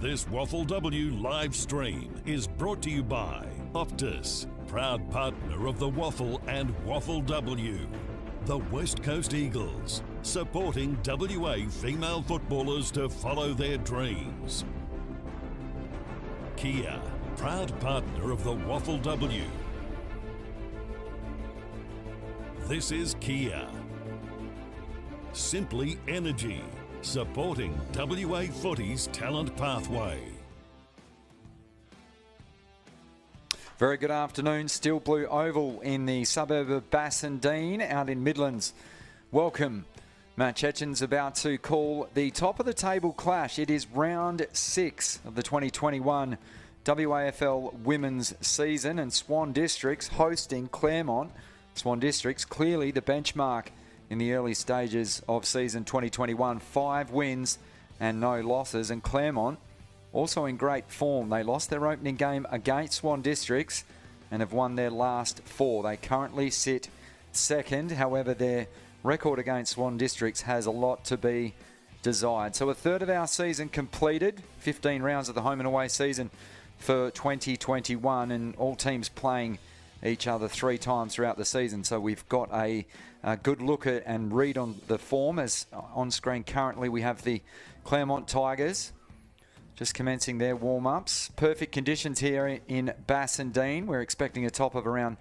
This WAFLW live stream is brought to you by Optus, proud partner of the WAFL and WAFLW. The West Coast Eagles, supporting WA female footballers to follow their dreams. Kia, proud partner of the WAFLW. This is Kia. Simply Energy, supporting WA Footy's talent pathway. Very good afternoon. Steel Blue Oval in the suburb of Bassendean out in Midlands. Welcome. Matt Chechen's about to call the top of the table clash. It is round 6 of the 2021 WAFL women's season, and Swan Districts hosting Claremont. Swan Districts clearly the benchmark in the early stages of season 2021. 5 wins and no losses, and Claremont also in great form. They lost their opening game against Swan Districts and have won their last 4. They currently sit second. However, their record against Swan Districts has a lot to be desired. So a third of our season completed, 15 rounds of the home and away season for 2021, and all teams playing each other 3 times throughout the season. So we've got a good look at and read on the form. As on screen currently, we have the Claremont Tigers just commencing their warm-ups. Perfect conditions here in Bassendean. We're expecting a top of around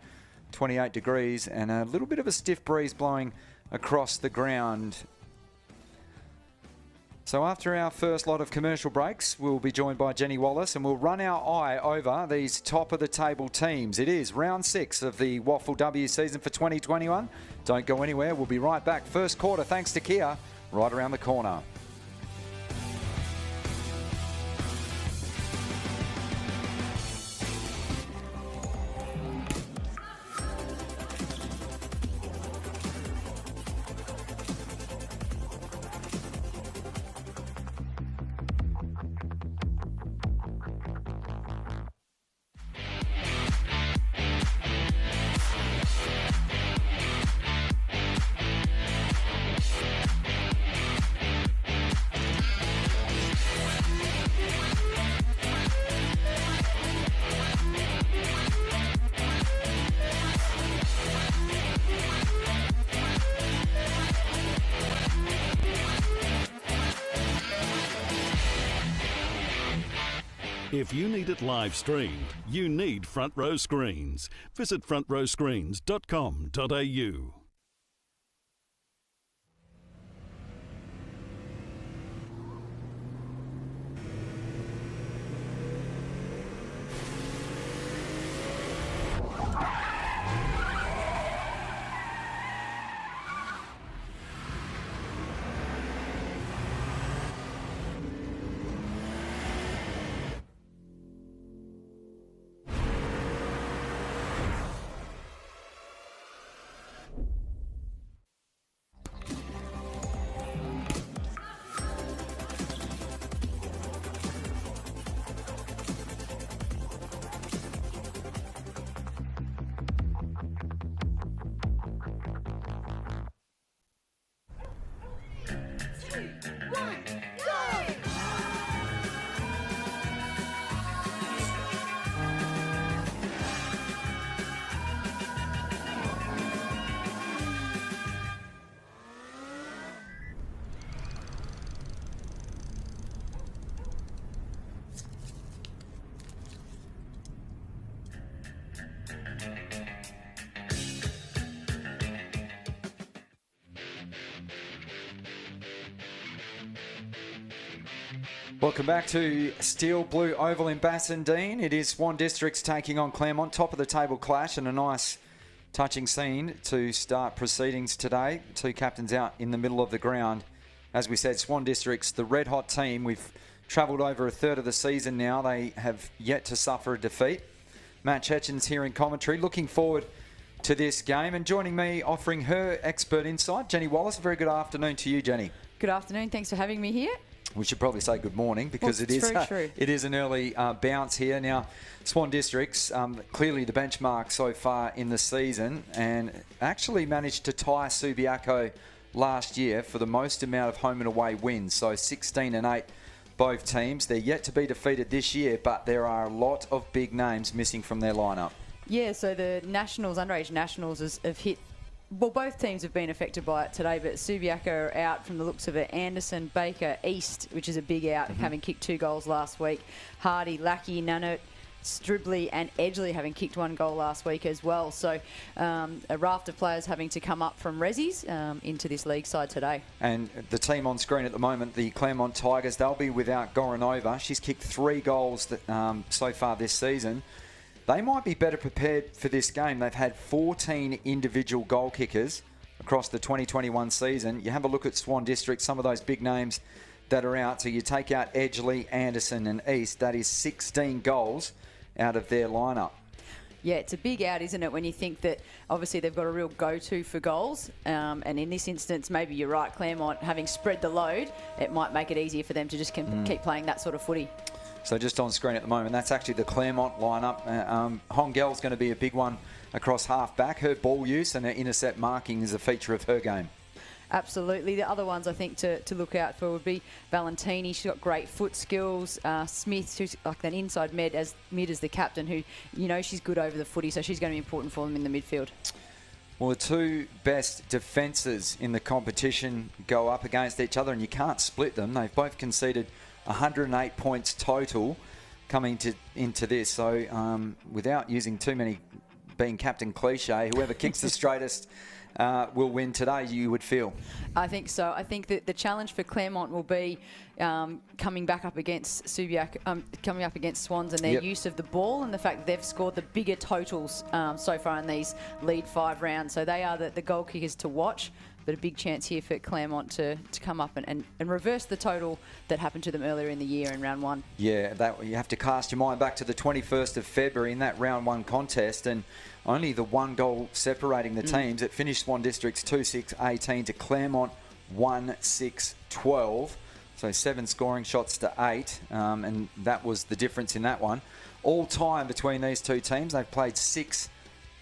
28 degrees and a little bit of a stiff breeze blowing across the ground. So after our first lot of commercial breaks, we'll be joined by Jenny Wallace and we'll run our eye over these top of the table teams. It is round 6 of the WAFLW season for 2021. Don't go anywhere. We'll be right back. First quarter, thanks to Kia, right around the corner. If you need it live streamed, you need Front Row Screens. Visit frontrowscreens.com.au. Welcome back to Steel Blue Oval in Bassendean. It is Swan Districts taking on Claremont, top of the table clash, and a nice touching scene to start proceedings today. 2 captains out in the middle of the ground. As we said, Swan Districts, the red hot team. We've travelled over a third of the season now. They have yet to suffer a defeat. Matt Chechen's here in commentary, looking forward to this game, and joining me offering her expert insight, Jenny Wallace. A very good afternoon to you, Jenny. Good afternoon. Thanks for having me here. We should probably say good morning because it is an early bounce here. Now, Swan Districts, clearly the benchmark so far in the season, and actually managed to tie Subiaco last year for the most amount of home and away wins. So 16 and 8 both teams. They're yet to be defeated this year, but there are a lot of big names missing from their lineup. Yeah, so the Nationals, underage Nationals, have hit. Well, both teams have been affected by it today, but Subiaco are out from the looks of it. Anderson, Baker, East, which is a big out, having kicked 2 goals last week. Hardy, Lackey, Nanut, Stribley and Edgley having kicked 1 goal last week as well. So a raft of players having to come up from Resi's into this league side today. And the team on screen at the moment, the Claremont Tigers, they'll be without Goranova. She's kicked 3 goals so far this season. They might be better prepared for this game. They've had 14 individual goal kickers across the 2021 season. You have a look at Swan District, some of those big names that are out. So you take out Edgley, Anderson and East. That is 16 goals out of their lineup. Yeah, it's a big out, isn't it, when you think that obviously they've got a real go-to for goals. And in this instance, maybe you're right, Claremont, having spread the load, it might make it easier for them to just keep playing that sort of footy. So just on screen at the moment, that's actually the Claremont lineup. Hongel's going to be a big one across half-back. Her ball use and her intercept marking is a feature of her game. Absolutely. The other ones I think to look out for would be Valentini. She's got great foot skills. Smith, who's like that inside mid as the captain, who, you know, she's good over the footy, so she's going to be important for them in the midfield. Well, the 2 best defences in the competition go up against each other, and you can't split them. They've both conceded 108 points total coming into this. So without using too many, being captain cliche, whoever kicks the straightest will win today, you would feel. I think so. I think that the challenge for Claremont will be coming back up against coming up against Swans and their use of the ball, and the fact that they've scored the bigger totals so far in these lead 5 rounds. So they are the goal kickers to watch. But a big chance here for Claremont to come up and reverse the total that happened to them earlier in the year in round 1. Yeah, that you have to cast your mind back to the 21st of February in that round 1 contest, and only the 1 goal separating the teams. It finished Swan Districts 2-6-18 to Claremont 1-6-12. So 7 scoring shots to 8, and that was the difference in that one. All time between these 2 teams, they've played 6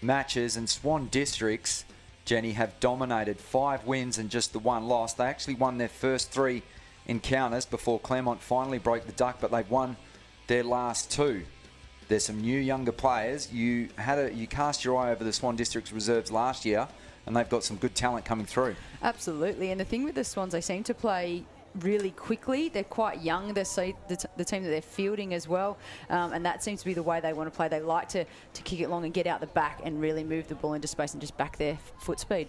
matches, and Swan Districts, Jenny, have dominated 5 wins and just the 1 loss. They actually won their first 3 encounters before Claremont finally broke the duck, but they've won their last 2. There's some new younger players. You cast your eye over the Swan Districts reserves last year, and they've got some good talent coming through. Absolutely, and the thing with the Swans, they seem to play really quickly. They're quite young. They're the team that they're fielding as well, and that seems to be the way they want to play. They like to kick it long and get out the back and really move the ball into space and just back their foot speed.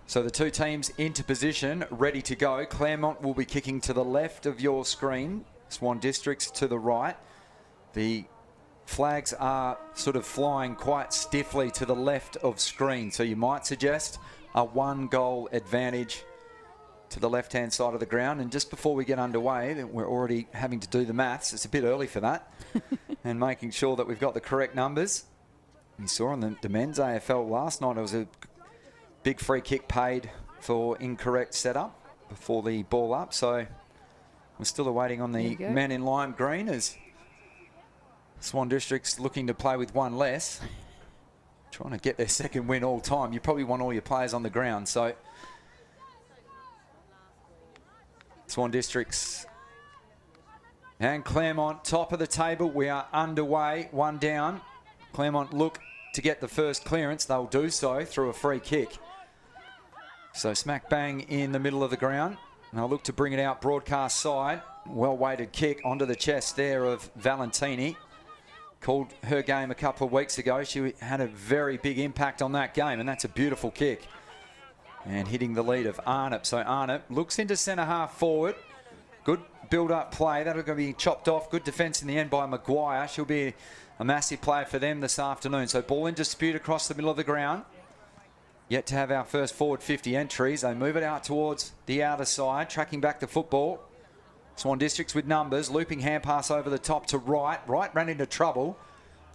So the 2 teams into position, ready to go. Claremont will be kicking to the left of your screen. Swan Districts to the right. The flags are sort of flying quite stiffly to the left of screen, so you might suggest a 1-goal advantage to the left-hand side of the ground. And just before we get underway, we're already having to do the maths. It's a bit early for that. And making sure that we've got the correct numbers. You saw on the men's AFL last night, it was a big free kick paid for incorrect setup before the ball up. So we're still awaiting on the men in lime green as Swan District's looking to play with 1 less. Trying to get their 2nd win all time. You probably want all your players on the ground. So Swan Districts and Claremont, top of the table. We are underway, 1 down. Claremont look to get the first clearance. They'll do so through a free kick. So smack bang in the middle of the ground. And they'll look to bring it out broadcast side. Well-weighted kick onto the chest there of Valentini. Called her game a couple of weeks ago. She had a very big impact on that game, and that's a beautiful kick. And hitting the lead of Arnott. So Arnott looks into centre half forward. Good build-up play. That'll go be chopped off. Good defence in the end by Maguire. She'll be a massive player for them this afternoon. So ball in dispute across the middle of the ground. Yet to have our first forward 50 entries. They move it out towards the outer side, tracking back the football. Swan Districts with numbers. Looping hand pass over the top to Wright. Wright ran into trouble.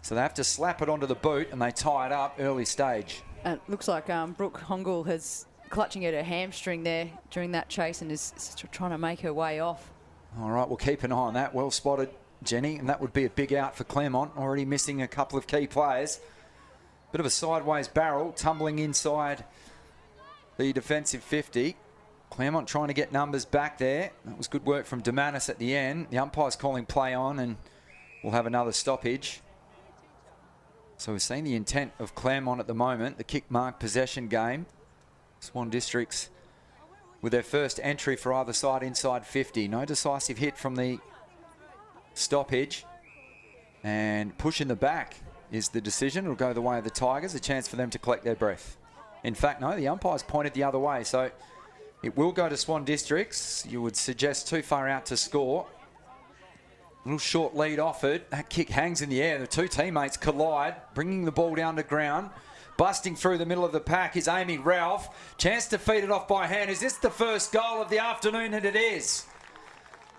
So they have to slap it onto the boot, and they tie it up early stage. It looks like Brooke Hongul has clutching at her hamstring there during that chase and is trying to make her way off. All right, we'll keep an eye on that. Well spotted, Jenny, and that would be a big out for Claremont, already missing a couple of key players. Bit of a sideways barrel, tumbling inside the defensive 50. Claremont trying to get numbers back there. That was good work from Demanis at the end. The umpire's calling play on, and we'll have another stoppage. So we're seeing the intent of Claremont at the moment, the kick mark possession game. Swan Districts with their first entry for either side inside 50. No decisive hit from the stoppage. And push in the back is the decision. It'll go the way of the Tigers, a chance for them to collect their breath. In fact, no, the umpire's pointed the other way, so it will go to Swan Districts. You would suggest too far out to score. A little short lead offered. That kick hangs in the air. The two teammates collide, bringing the ball down to ground. Busting through the middle of the pack is Amy Ralph. Chance to feed it off by hand. Is this the first goal of the afternoon? And it is.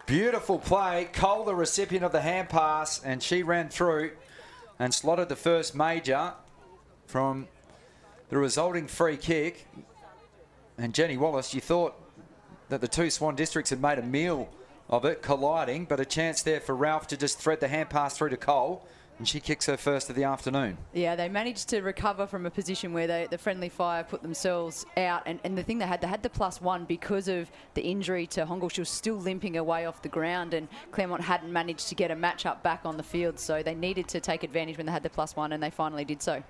Beautiful play. Cole, the recipient of the hand pass, and she ran through and slotted the first major from the resulting free kick. And Jenny Wallace, you thought that the two Swan Districts had made a meal of it, colliding, but a chance there for Ralph to just thread the hand pass through to Cole, and she kicks her first of the afternoon. Yeah, they managed to recover from a position where the friendly fire put themselves out, and the thing they had the +1 because of the injury to Hongel. She was still limping away off the ground, and Claremont hadn't managed to get a match-up back on the field, so they needed to take advantage when they had the +1, and they finally did so.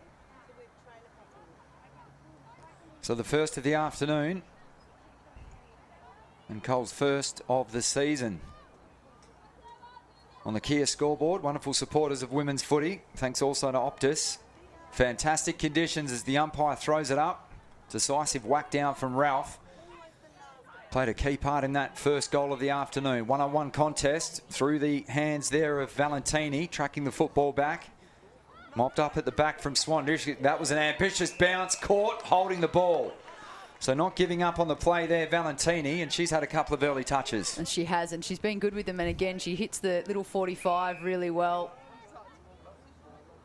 So the first of the afternoon, and Cole's first of the season. On the Kia scoreboard, wonderful supporters of women's footy. Thanks also to Optus. Fantastic conditions as the umpire throws it up. Decisive whack down from Ralph. Played a key part in that first goal of the afternoon. One-on-one contest through the hands there of Valentini, tracking the football back. Mopped up at the back from Swan. That was an ambitious bounce, caught, holding the ball. So not giving up on the play there, Valentini, and she's had a couple of early touches. And she has, and she's been good with them. And again, she hits the little 45 really well.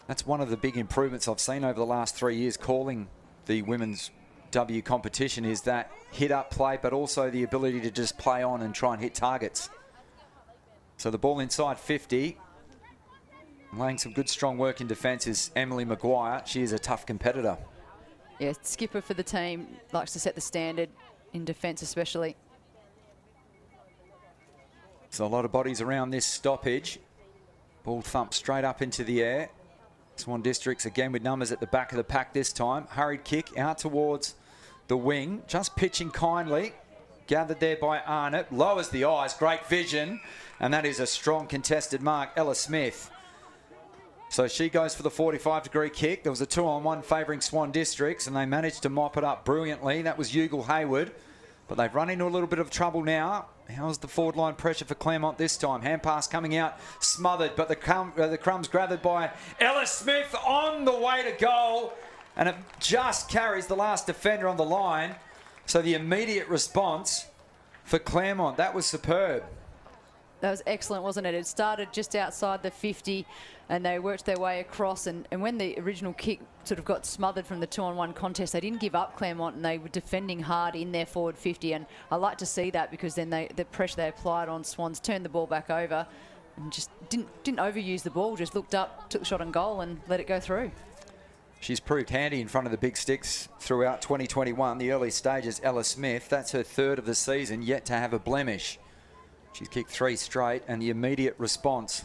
That's one of the big improvements I've seen over the last 3 years calling the women's W competition, is that hit-up play, but also the ability to just play on and try and hit targets. So the ball inside 50. Laying some good, strong work in defence is Emily Maguire. She is a tough competitor. Yeah, skipper for the team, likes to set the standard in defence especially. So a lot of bodies around this stoppage. Ball thumped straight up into the air. Swan Districts again with numbers at the back of the pack this time. Hurried kick out towards the wing. Just pitching kindly. Gathered there by Arnott. Lowers the eyes. Great vision. And that is a strong contested mark. Ella Smith. So she goes for the 45-degree kick. There was a 2-on-1 favouring Swan Districts, and they managed to mop it up brilliantly. That was Ugal Hayward. But they've run into a little bit of trouble now. How's the forward line pressure for Claremont this time? Hand pass coming out, smothered, but the crumbs gathered by Ella Smith on the way to goal. And it just carries the last defender on the line. So the immediate response for Claremont, that was superb. That was excellent, wasn't it? It started just outside the 50 and they worked their way across. And when the original kick sort of got smothered from the 2-on-1 contest, they didn't give up, Claremont, and they were defending hard in their forward 50. And I like to see that, because then the pressure they applied on Swans turned the ball back over and just didn't overuse the ball, just looked up, took the shot on goal and let it go through. She's proved handy in front of the big sticks throughout 2021. The early stages, Ella Smith, that's her third of the season, yet to have a blemish. She's kicked 3 straight, and the immediate response.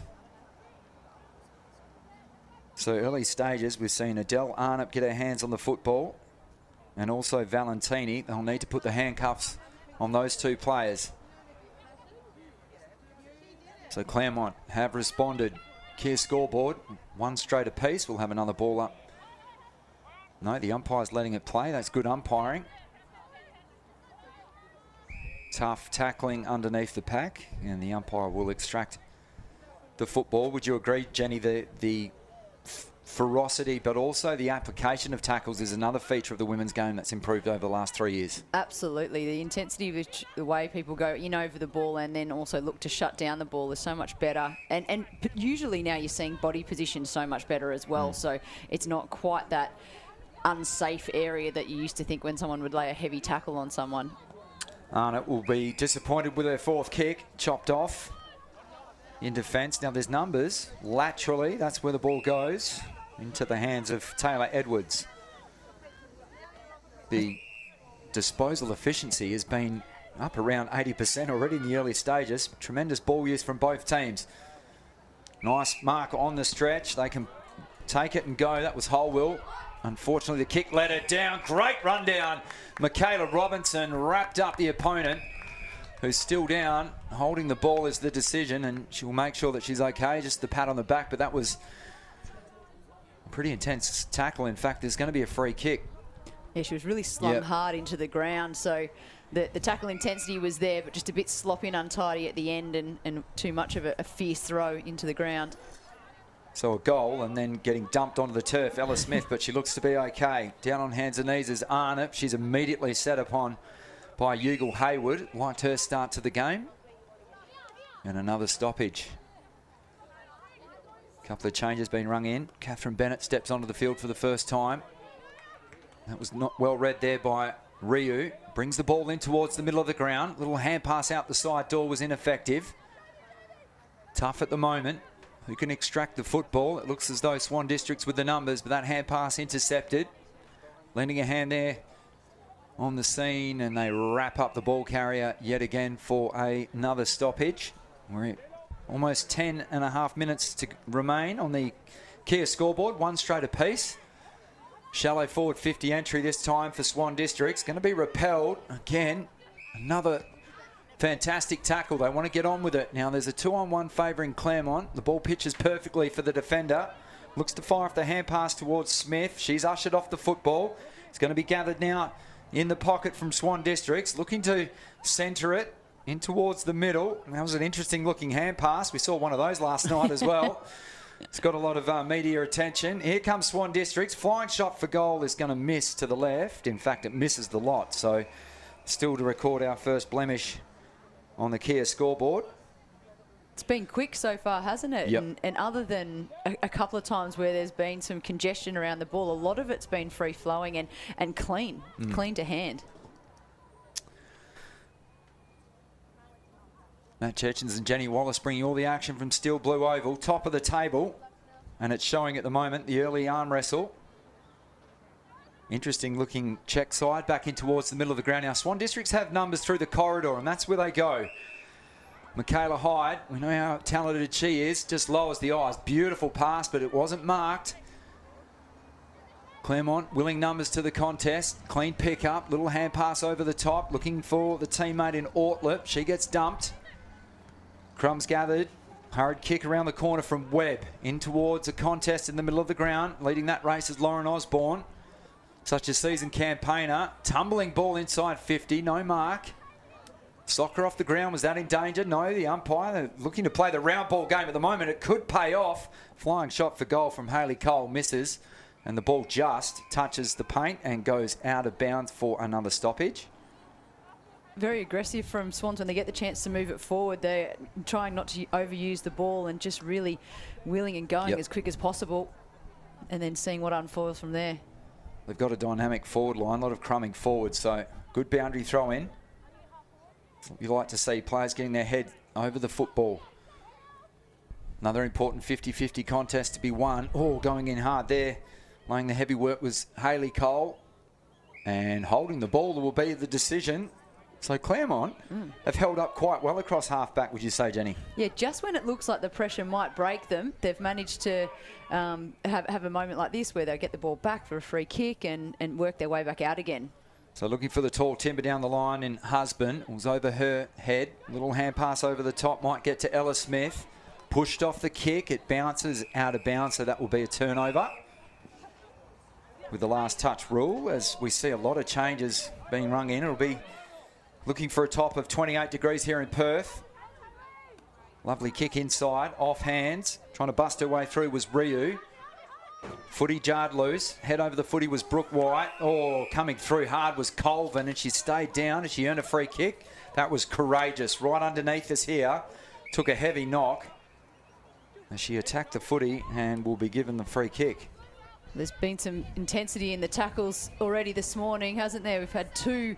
So early stages, we've seen Adele Arnott get her hands on the football, and also Valentini. They'll need to put the handcuffs on those two players. So Claremont have responded. Kia scoreboard, 1 straight apiece. We'll have another ball up. No, the umpire's letting it play. That's good umpiring. Tough tackling underneath the pack, and the umpire will extract the football. Would you agree, Jenny, the ferocity but also the application of tackles is another feature of the women's game that's improved over the last 3 years? Absolutely. The intensity of the way people go in over the ball and then also look to shut down the ball is so much better. And usually now you're seeing body position so much better as well. So it's not quite that unsafe area that you used to think when someone would lay a heavy tackle on someone. Arnott will be disappointed with her 4th kick, chopped off in defence. Now there's numbers laterally. That's where the ball goes into the hands of Taylor Edwards. The disposal efficiency has been up around 80% already in the early stages. Tremendous ball use from both teams. Nice mark on the stretch. They can take it and go. That was Holwell. Unfortunately, the kick let it down. Great run down. Michaela Robinson wrapped up the opponent, who's still down. Holding the ball is the decision, and she'll make sure that she's okay. Just the pat on the back, but that was a pretty intense tackle. In fact, there's going to be a free kick. Yeah, she was really slung hard into the ground, so the tackle intensity was there, but just a bit sloppy and untidy at the end, and too much of a fierce throw into the ground. So a goal, and then getting dumped onto the turf, Ella Smith, but she looks to be okay. Down on hands and knees is Arnott. She's immediately set upon by Ugal Hayward. Liked her start to the game. And another stoppage. A couple of changes being rung in. Catherine Bennett steps onto the field for the first time. That was not well read there by Ryu. Brings the ball in towards the middle of the ground. Little hand pass out the side door was ineffective. Tough at the moment. Who can extract the football? It looks as though Swan Districts with the numbers, but that hand pass intercepted. Lending a hand there on the scene, and they wrap up the ball carrier yet again for another stoppage. We're at almost 10.5 minutes to remain on the Kia scoreboard. One straight apiece. Shallow forward 50 entry this time for Swan Districts. Going to be repelled again. Another fantastic tackle. They want to get on with it. Now there's a 2-on-1 favouring Claremont. The ball pitches perfectly for the defender. Looks to fire off the hand pass towards Smith. She's ushered off the football. It's going to be gathered now in the pocket from Swan Districts. Looking to centre it in towards the middle. That was an interesting looking hand pass. We saw one of those last night as well. It's got a lot of media attention. Here comes Swan Districts. Flying shot for goal is going to miss to the left. In fact, it misses the lot. So still to record our first blemish on the Kia scoreboard. It's been quick so far, hasn't it? Yep. And other than a couple of times where there's been some congestion around the ball, a lot of it's been free-flowing and clean, clean to hand. Matt Chechens and Jenny Wallace bringing all the action from Steel Blue Oval, top of the table. And it's showing at the moment the early arm wrestle. Interesting looking check side back in towards the middle of the ground. Now Swan Districts have numbers through the corridor, and that's where they go. Michaela Hyde, we know how talented she is, just lowers the eyes. Beautiful pass, but it wasn't marked. Claremont willing numbers to the contest. Clean pick up, little hand pass over the top, looking for the teammate in Ortlip. She gets dumped. Crumbs gathered. Hurried kick around the corner from Webb in towards a contest in the middle of the ground. Leading that race is Lauren Osborne. Such a seasoned campaigner. Tumbling ball inside 50, no mark. Soccer off the ground, was that in danger? No, the umpire looking to play the round ball game at the moment. It could pay off. Flying shot for goal from Hayley Cole misses, and the ball just touches the paint and goes out of bounds for another stoppage. Very aggressive from Swans when they get the chance to move it forward. They're trying not to overuse the ball and just really wheeling and going as quick as possible, and then seeing what unfolds from there. They've got a dynamic forward line, a lot of crumbing forward, so good boundary throw in. You like to see players getting their head over the football. Another important 50-50 contest to be won. Oh, going in hard there. Laying the heavy work was Hayley Cole. And holding the ball will be the decision. So Claremont have held up quite well across half-back, would you say, Jenny? Yeah, just when it looks like the pressure might break them, they've managed to have a moment like this where they get the ball back for a free kick and work their way back out again. So looking for the tall timber down the line in Husband. It was over her head. Little hand pass over the top. Might get to Ella Smith. Pushed off the kick. It bounces out of bounds, so that will be a turnover. With the last touch rule, as we see a lot of changes being rung in. It'll be looking for a top of 28 degrees here in Perth. Lovely kick inside, off hands. Trying to bust her way through was Ryu. Footy jarred loose. Head over the footy was Brooke White. Oh, coming through hard was Colvin, and she stayed down and she earned a free kick. That was courageous. Right underneath us here. Took a heavy knock as she attacked the footy and will be given the free kick. There's been some intensity in the tackles already this morning, hasn't there? We've had two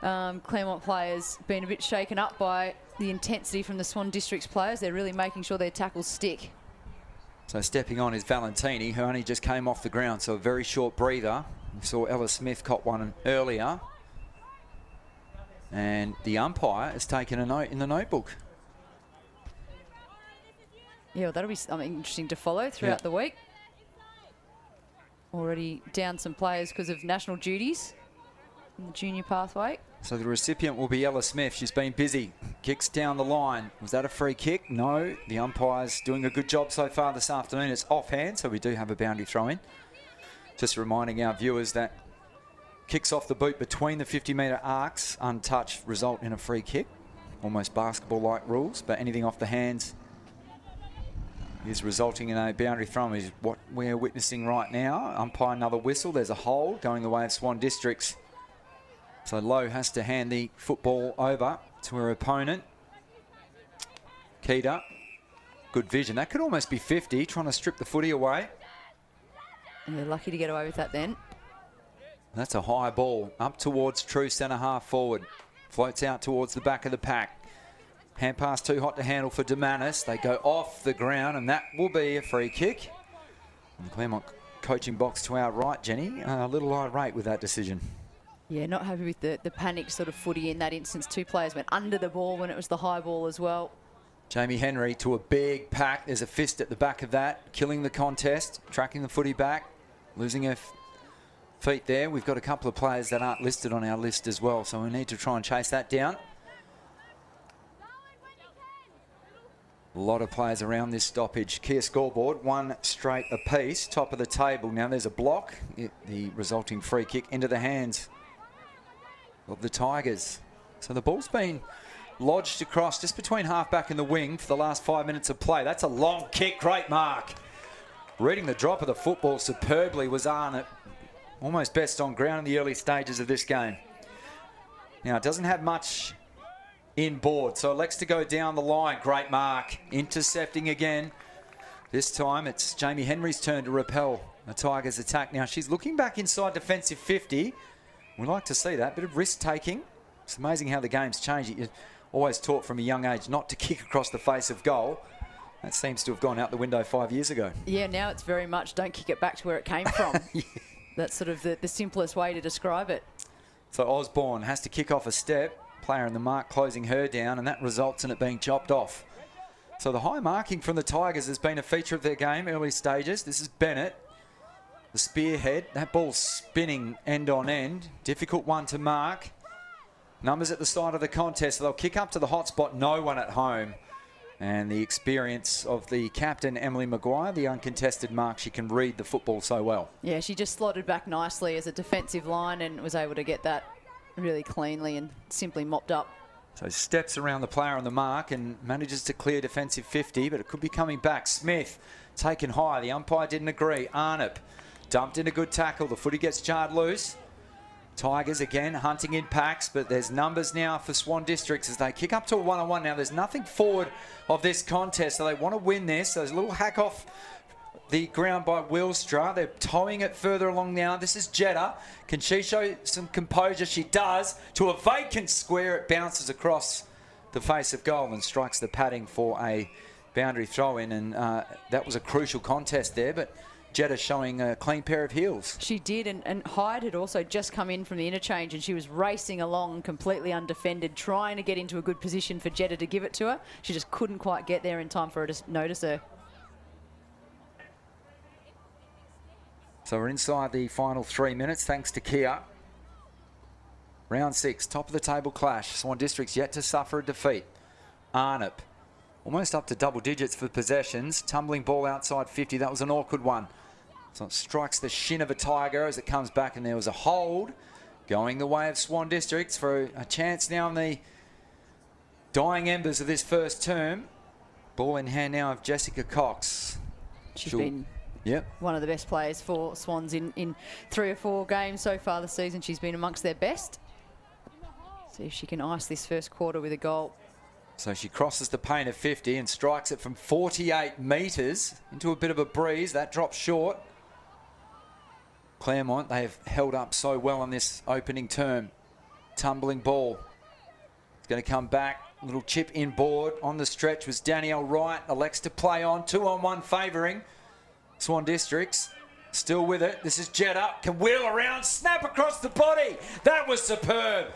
Claremont players being a bit shaken up by the intensity from the Swan Districts players. They're really making sure their tackles stick. So stepping on is Valentini, who only just came off the ground, so a very short breather. We saw Ella Smith caught one earlier. And the umpire has taken a note in the notebook. Yeah, well, that'll be something interesting to follow throughout the week. Already down some players because of national duties in the junior pathway. So the recipient will be Ella Smith. She's been busy. Kicks down the line. Was that a free kick? No. The umpire's doing a good job so far this afternoon. It's offhand, so we do have a boundary throw-in. Just reminding our viewers that kicks off the boot between the 50-metre arcs, untouched, result in a free kick. Almost basketball-like rules, but anything off the hands is resulting in a boundary throw, is what we're witnessing right now. Umpire another whistle. There's a hold going the way of Swan Districts. So Lowe has to hand the football over to her opponent. Keita, good vision. That could almost be 50, trying to strip the footy away. And they're lucky to get away with that then. That's a high ball up towards true centre half forward. Floats out towards the back of the pack. Hand pass too hot to handle for Demanis. They go off the ground, and that will be a free kick. And the Claremont coaching box to our right, Jenny. A little irate with that decision. Yeah, not happy with the panic sort of footy in that instance. Two players went under the ball when it was the high ball as well. Jamie Henry to a big pack. There's a fist at the back of that, killing the contest, tracking the footy back, losing her feet there. We've got a couple of players that aren't listed on our list as well, so we need to try and chase that down. A lot of players around this stoppage. Kia scoreboard, 1 straight apiece, top of the table. Now there's a block, the resulting free kick into the hands of the Tigers. So the ball's been lodged across just between half-back and the wing for the last 5 minutes of play. That's a long kick, great mark. Reading the drop of the football superbly was Arnott. Almost best on ground in the early stages of this game. Now it doesn't have much inboard, so elects to go down the line. Great mark, intercepting again. This time it's Jamie Henry's turn to repel the Tigers' attack. Now she's looking back inside defensive 50. We like to see that bit of risk taking. It's amazing how the game's changed. You're always taught from a young age not to kick across the face of goal. That seems to have gone out the window 5 years ago. Yeah, now it's very much don't kick it back to where it came from. Yeah. That's sort of the simplest way to describe it. So Osborne has to kick off a step. Player in the mark closing her down, and that results in it being chopped off. So the high marking from the Tigers has been a feature of their game early stages. This is Bennett, the spearhead. That ball's spinning end on end. Difficult one to mark. Numbers at the start of the contest, so they'll kick up to the hot spot. No one at home. And the experience of the captain, Emily Maguire, the uncontested mark. She can read the football so well. Yeah, she just slotted back nicely as a defensive line and was able to get that really cleanly and simply mopped up. So steps around the player on the mark and manages to clear defensive 50, but it could be coming back. Smith taken high. The umpire didn't agree. Arnott dumped in a good tackle. The footy gets jarred loose. Tigers again hunting in packs, but there's numbers now for Swan Districts as they kick up to a one-on-one. Now there's nothing forward of this contest, so they want to win this. There's a little hack off the ground by Wilstra. They're towing it further along now. This is Jetta. Can she show some composure? She does. To a vacant square, it bounces across the face of goal and strikes the padding for a boundary throw-in, and that was a crucial contest there, but Jetta showing a clean pair of heels. She did, and Hyde had also just come in from the interchange and she was racing along completely undefended, trying to get into a good position for Jetta to give it to her. She just couldn't quite get there in time for her to notice her. So we're inside the final 3 minutes, thanks to Kia. Round 6, top of the table clash. Swan Districts yet to suffer a defeat. Arnott, almost up to double digits for possessions. Tumbling ball outside 50, that was an awkward one. So it strikes the shin of a Tiger as it comes back, and there was a hold going the way of Swan Districts for a chance now in the dying embers of this first term. Ball in hand now of Jessica Cox. She's been one of the best players for Swans in 3 or 4 games so far this season. She's been amongst their best. See if she can ice this first quarter with a goal. So she crosses the paint of 50 and strikes it from 48 metres into a bit of a breeze. That drops short. Claremont, they have held up so well in this opening term. Tumbling ball. It's going to come back. Little chip inboard. On the stretch was Danielle Wright. Elects to play on. 2-on-1 favouring Swan Districts. Still with it. This is Jetta. Can wheel around. Snap across the body. That was superb.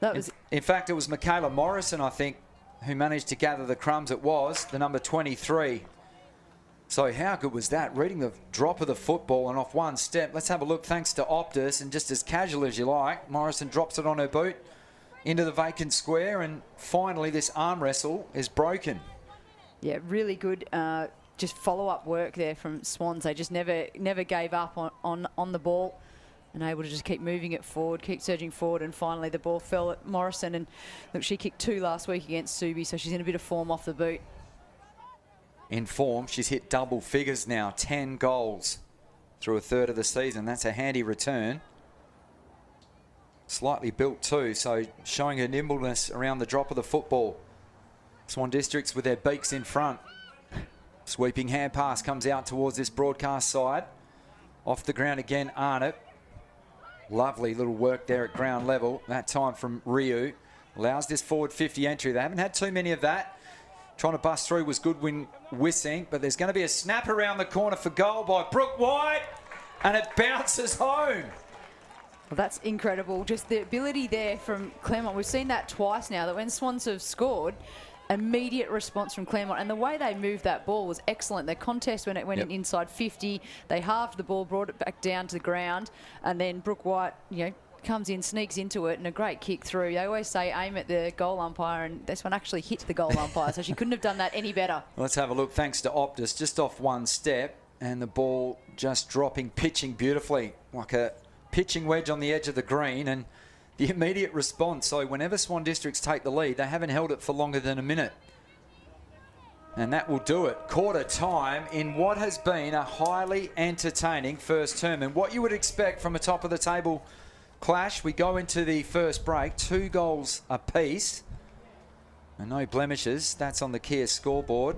That was in fact, it was Michaela Morrison, I think, who managed to gather the crumbs. It was the number 23. So how good was that? Reading the drop of the football and off one step. Let's have a look. Thanks to Optus, and just as casual as you like, Morrison drops it on her boot into the vacant square, and finally this arm wrestle is broken. Yeah, really good. Just follow-up work there from Swans. They just never gave up on the ball, and able to just keep moving it forward, keep surging forward, and finally the ball fell at Morrison. And look, she kicked 2 last week against Subi, so she's in a bit of form off the boot. In form, she's hit double figures now, 10 goals through a third of the season. That's a handy return. Slightly built too, so showing her nimbleness around the drop of the football. Swan Districts with their beaks in front. Sweeping hand pass comes out towards this broadcast side. Off the ground again, Arnott. Lovely little work there at ground level. That time from Ryu. Allows this forward 50 entry. They haven't had too many of that. Trying to bust through was Goodwin Wissing, but there's going to be a snap around the corner for goal by Brooke White, and it bounces home. Well, that's incredible. Just the ability there from Claremont. We've seen that twice now, that when Swans have scored, immediate response from Claremont, and the way they moved that ball was excellent. Their contest when it went in inside 50, they halved the ball, brought it back down to the ground, and then Brooke White, comes in, sneaks into it, and a great kick through. They always say aim at the goal umpire, and this one actually hit the goal umpire, so she couldn't have done that any better. Let's have a look. Thanks to Optus, just off one step, and the ball just dropping, pitching beautifully, like a pitching wedge on the edge of the green, and the immediate response. So whenever Swan Districts take the lead, they haven't held it for longer than a minute. And that will do it. Quarter time in what has been a highly entertaining first term. And what you would expect from a top of the table clash, we go into the first break, 2 goals apiece. And no blemishes. That's on the Kia scoreboard.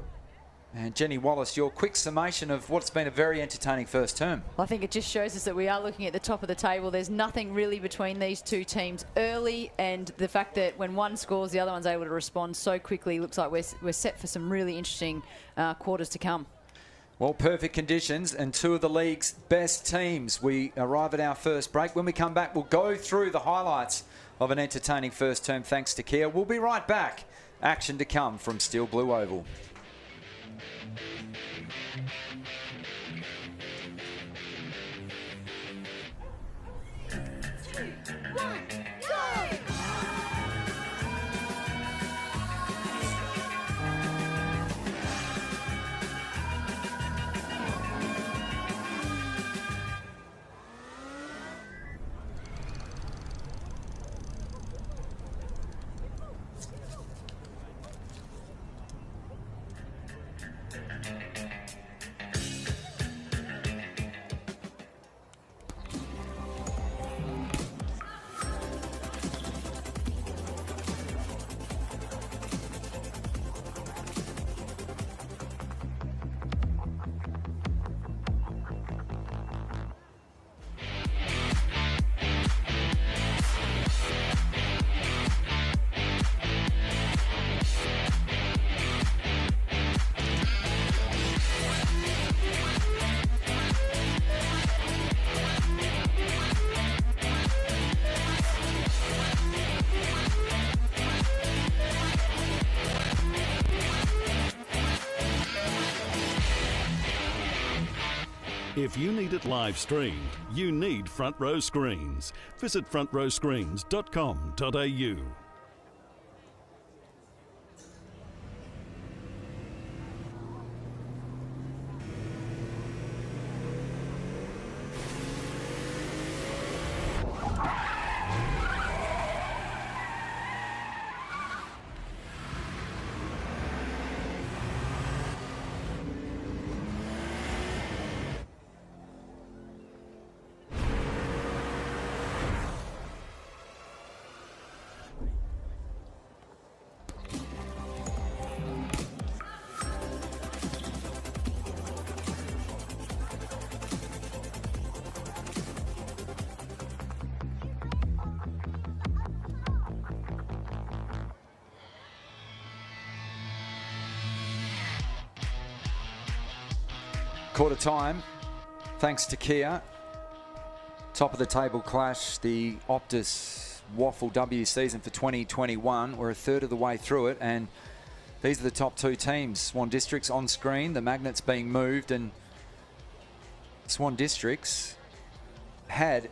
And Jenny Wallace, your quick summation of what's been a very entertaining first term. I think it just shows us that we are looking at the top of the table. There's nothing really between these two teams early, and the fact that when one scores, the other one's able to respond so quickly. Looks like we're set for some really interesting quarters to come. Well, perfect conditions and 2 of the league's best teams. We arrive at our first break. When we come back, we'll go through the highlights of an entertaining first term thanks to Kia. We'll be right back. Action to come from Steel Blue Oval. If you need it live streamed, you need Front Row Screens. Visit frontrowscreens.com.au. Quarter time, thanks to Kia. Top of the table clash, the Optus WAFLW season for 2021. We're a third of the way through it, and these are the top two teams. Swan Districts on screen, the magnets being moved, and Swan Districts had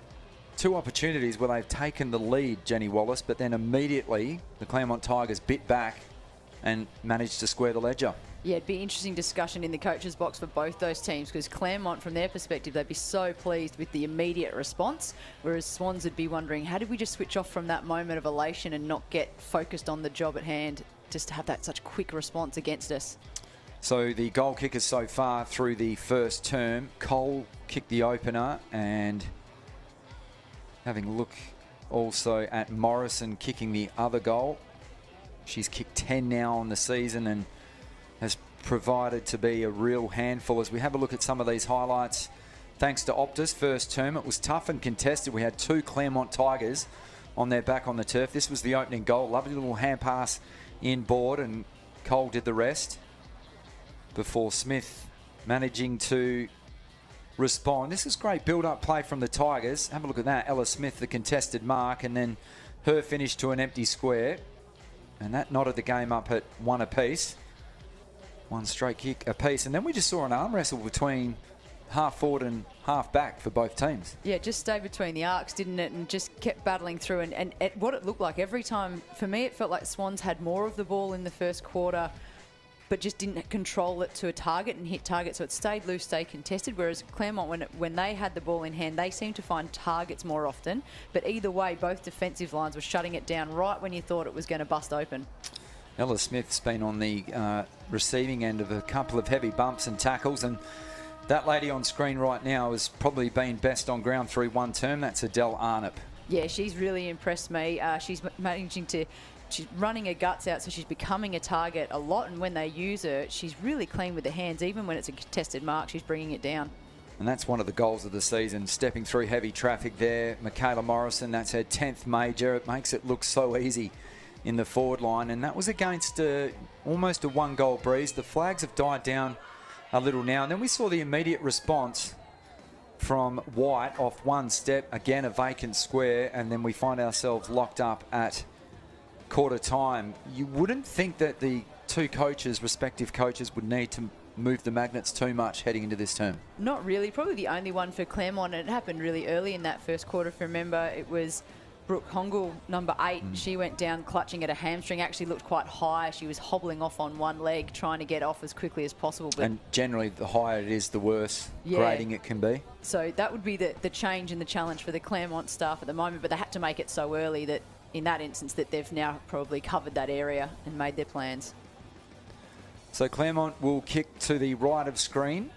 two opportunities where they've taken the lead, Jenny Wallace, but then immediately the Claremont Tigers bit back and managed to square the ledger. Yeah, it'd be interesting discussion in the coaches' box for both those teams, because Claremont, from their perspective, they'd be so pleased with the immediate response, whereas Swans would be wondering, how did we just switch off from that moment of elation and not get focused on the job at hand, just to have that such quick response against us? So the goal kickers so far through the first term, Cole kicked the opener, and having a look also at Morrison kicking the other goal. She's kicked 10 now on the season and has provided to be a real handful. As we have a look at some of these highlights, thanks to Optus, first term, it was tough and contested. We had two Claremont Tigers on their back on the turf. This was the opening goal. Lovely little hand pass in board, and Cole did the rest before Smith managing to respond. This is great build-up play from the Tigers. Have a look at that. Ella Smith, the contested mark, and then her finish to an empty square. And that knotted the game up at one apiece. One straight kick apiece. And then we just saw an arm wrestle between half forward and half back for both teams. Yeah, just stayed between the arcs, didn't it? And just kept battling through. And what it looked like every time, for me, it felt like Swans had more of the ball in the first quarter, but just didn't control it to a target and hit target. So it stayed loose, stayed contested. Whereas Claremont, when they had the ball in hand, they seemed to find targets more often. But either way, both defensive lines were shutting it down right when you thought it was going to bust open. Ella Smith's been on the receiving end of a couple of heavy bumps and tackles, and that lady on screen right now has probably been best on ground through one term. That's Adele Arnott. Yeah, she's really impressed me. She's managing to... She's running her guts out, so she's becoming a target a lot. And when they use her, she's really clean with the hands. Even when it's a contested mark, she's bringing it down. And that's one of the goals of the season, stepping through heavy traffic there. Michaela Morrison, that's her 10th major. It makes it look so easy in the forward line. And that was against almost a one-goal breeze. The flags have died down a little now. And then we saw the immediate response from White off one step. Again, a vacant square. And then we find ourselves locked up at quarter time. You wouldn't think that the two coaches, respective coaches, would need to move the magnets too much heading into this term. Not really. Probably the only one for Claremont, and it happened really early in that first quarter. If you remember, it was Brooke Hongel, number 8. She went down clutching at a hamstring, actually looked quite high. She was hobbling off on one leg, trying to get off as quickly as possible. But and generally, the higher it is, the worse grading it can be. So that would be the change and the challenge for the Claremont staff at the moment, but they had to make it so early that in that instance that they've now probably covered that area and made their plans. So Claremont will kick to the right of screen.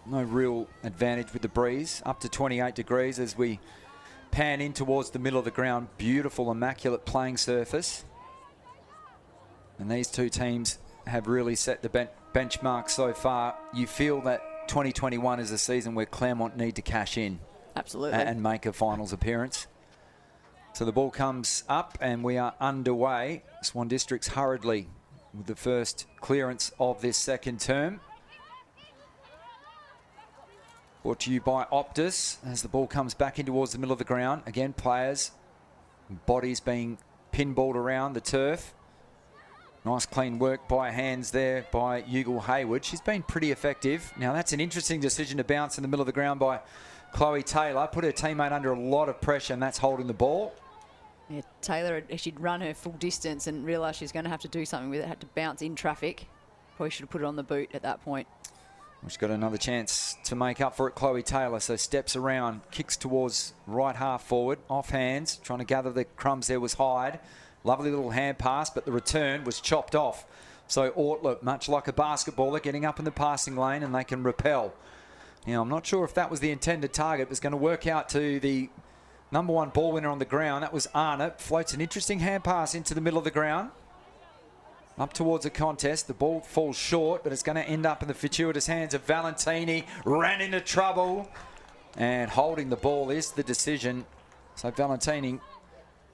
No real advantage with the breeze. Up to 28 degrees as we pan in towards the middle of the ground. Beautiful, immaculate playing surface. And these two teams have really set the benchmark so far. You feel that 2021 is a season where Claremont need to cash in. Absolutely. And make a finals appearance. So the ball comes up and we are underway. Swan Districts hurriedly with the first clearance of this second term. Brought to you by Optus as the ball comes back in towards the middle of the ground. Again, players, bodies being pinballed around the turf. Nice clean work by hands there by Ugal Hayward. She's been pretty effective. Now that's an interesting decision to bounce in the middle of the ground by Chloe Taylor. Put her teammate under a lot of pressure, and that's holding the ball. Yeah, Taylor, she'd run her full distance and realised she's going to have to do something with it. Had to bounce in traffic. Probably should have put it on the boot at that point. She's got another chance to make up for it, Chloe Taylor. So steps around, kicks towards right half forward, off hands, trying to gather the crumbs there was Hyde. Lovely little hand pass, but the return was chopped off. So Ortler, much like a basketballer, getting up in the passing lane and they can repel. Now, I'm not sure if that was the intended target. It was going to work out to the number 1 ball winner on the ground. That was Arnott. Floats an interesting hand pass into the middle of the ground. Up towards a contest. The ball falls short, but it's going to end up in the fortuitous hands of Valentini. Ran into trouble. And holding the ball is the decision. So Valentini,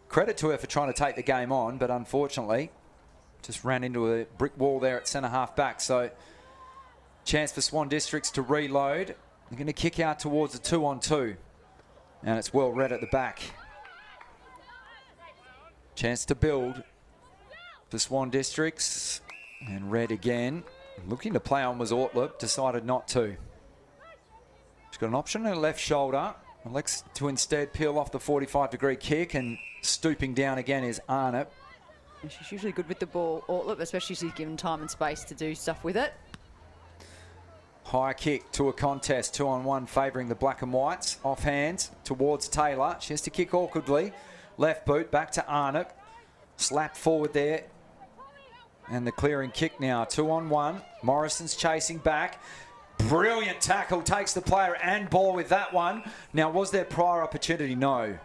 credit to her for trying to take the game on, but unfortunately just ran into a brick wall there at centre half back. So chance for Swan Districts to reload. They're going to kick out towards the 2-on-2. And it's well read at the back. Chance to build for Swan Districts. And red again. Looking to play on was WAFLW, decided not to. She's got an option on her left shoulder. Elects to instead peel off the 45-degree kick, and stooping down again is Arnott. She's usually good with the ball, WAFLW, especially if she's given time and space to do stuff with it. High kick to a contest, 2-on-1 favouring the black and whites. Off hands towards Taylor. She has to kick awkwardly. Left boot back to Arnott. Slap forward there. And the clearing kick now, 2-on-1. Morrison's chasing back. Brilliant tackle, takes the player and ball with that one. Now, was there prior opportunity? No,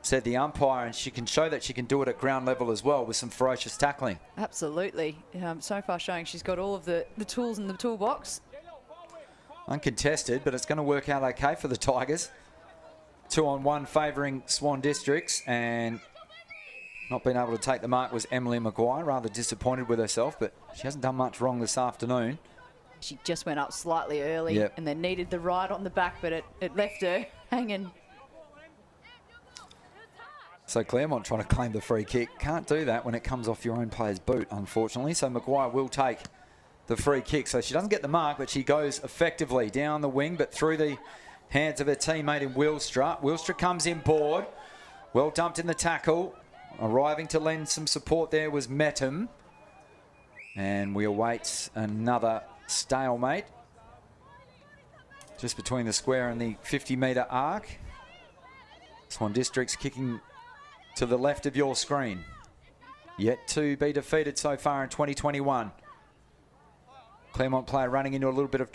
said the umpire, and she can show that she can do it at ground level as well with some ferocious tackling. Absolutely. So far showing she's got all of the tools in the toolbox. Uncontested, but it's going to work out okay for the Tigers. 2-on-1 favouring Swan Districts, and not being able to take the mark was Emily Maguire. Rather disappointed with herself, but she hasn't done much wrong this afternoon. She just went up slightly early and then needed the ride on the back, but it left her hanging. So Claremont trying to claim the free kick. Can't do that when it comes off your own player's boot, unfortunately. So Maguire will take the free kick. So she doesn't get the mark, but she goes effectively down the wing, but through the hands of her teammate in Wilstra. Wilstra comes in board. Well dumped in the tackle. Arriving to lend some support there was Metum. And we await another stalemate just between the square and the 50-metre arc. Swan Districts kicking to the left of your screen. Yet to be defeated so far in 2021. Claremont player running into a little bit of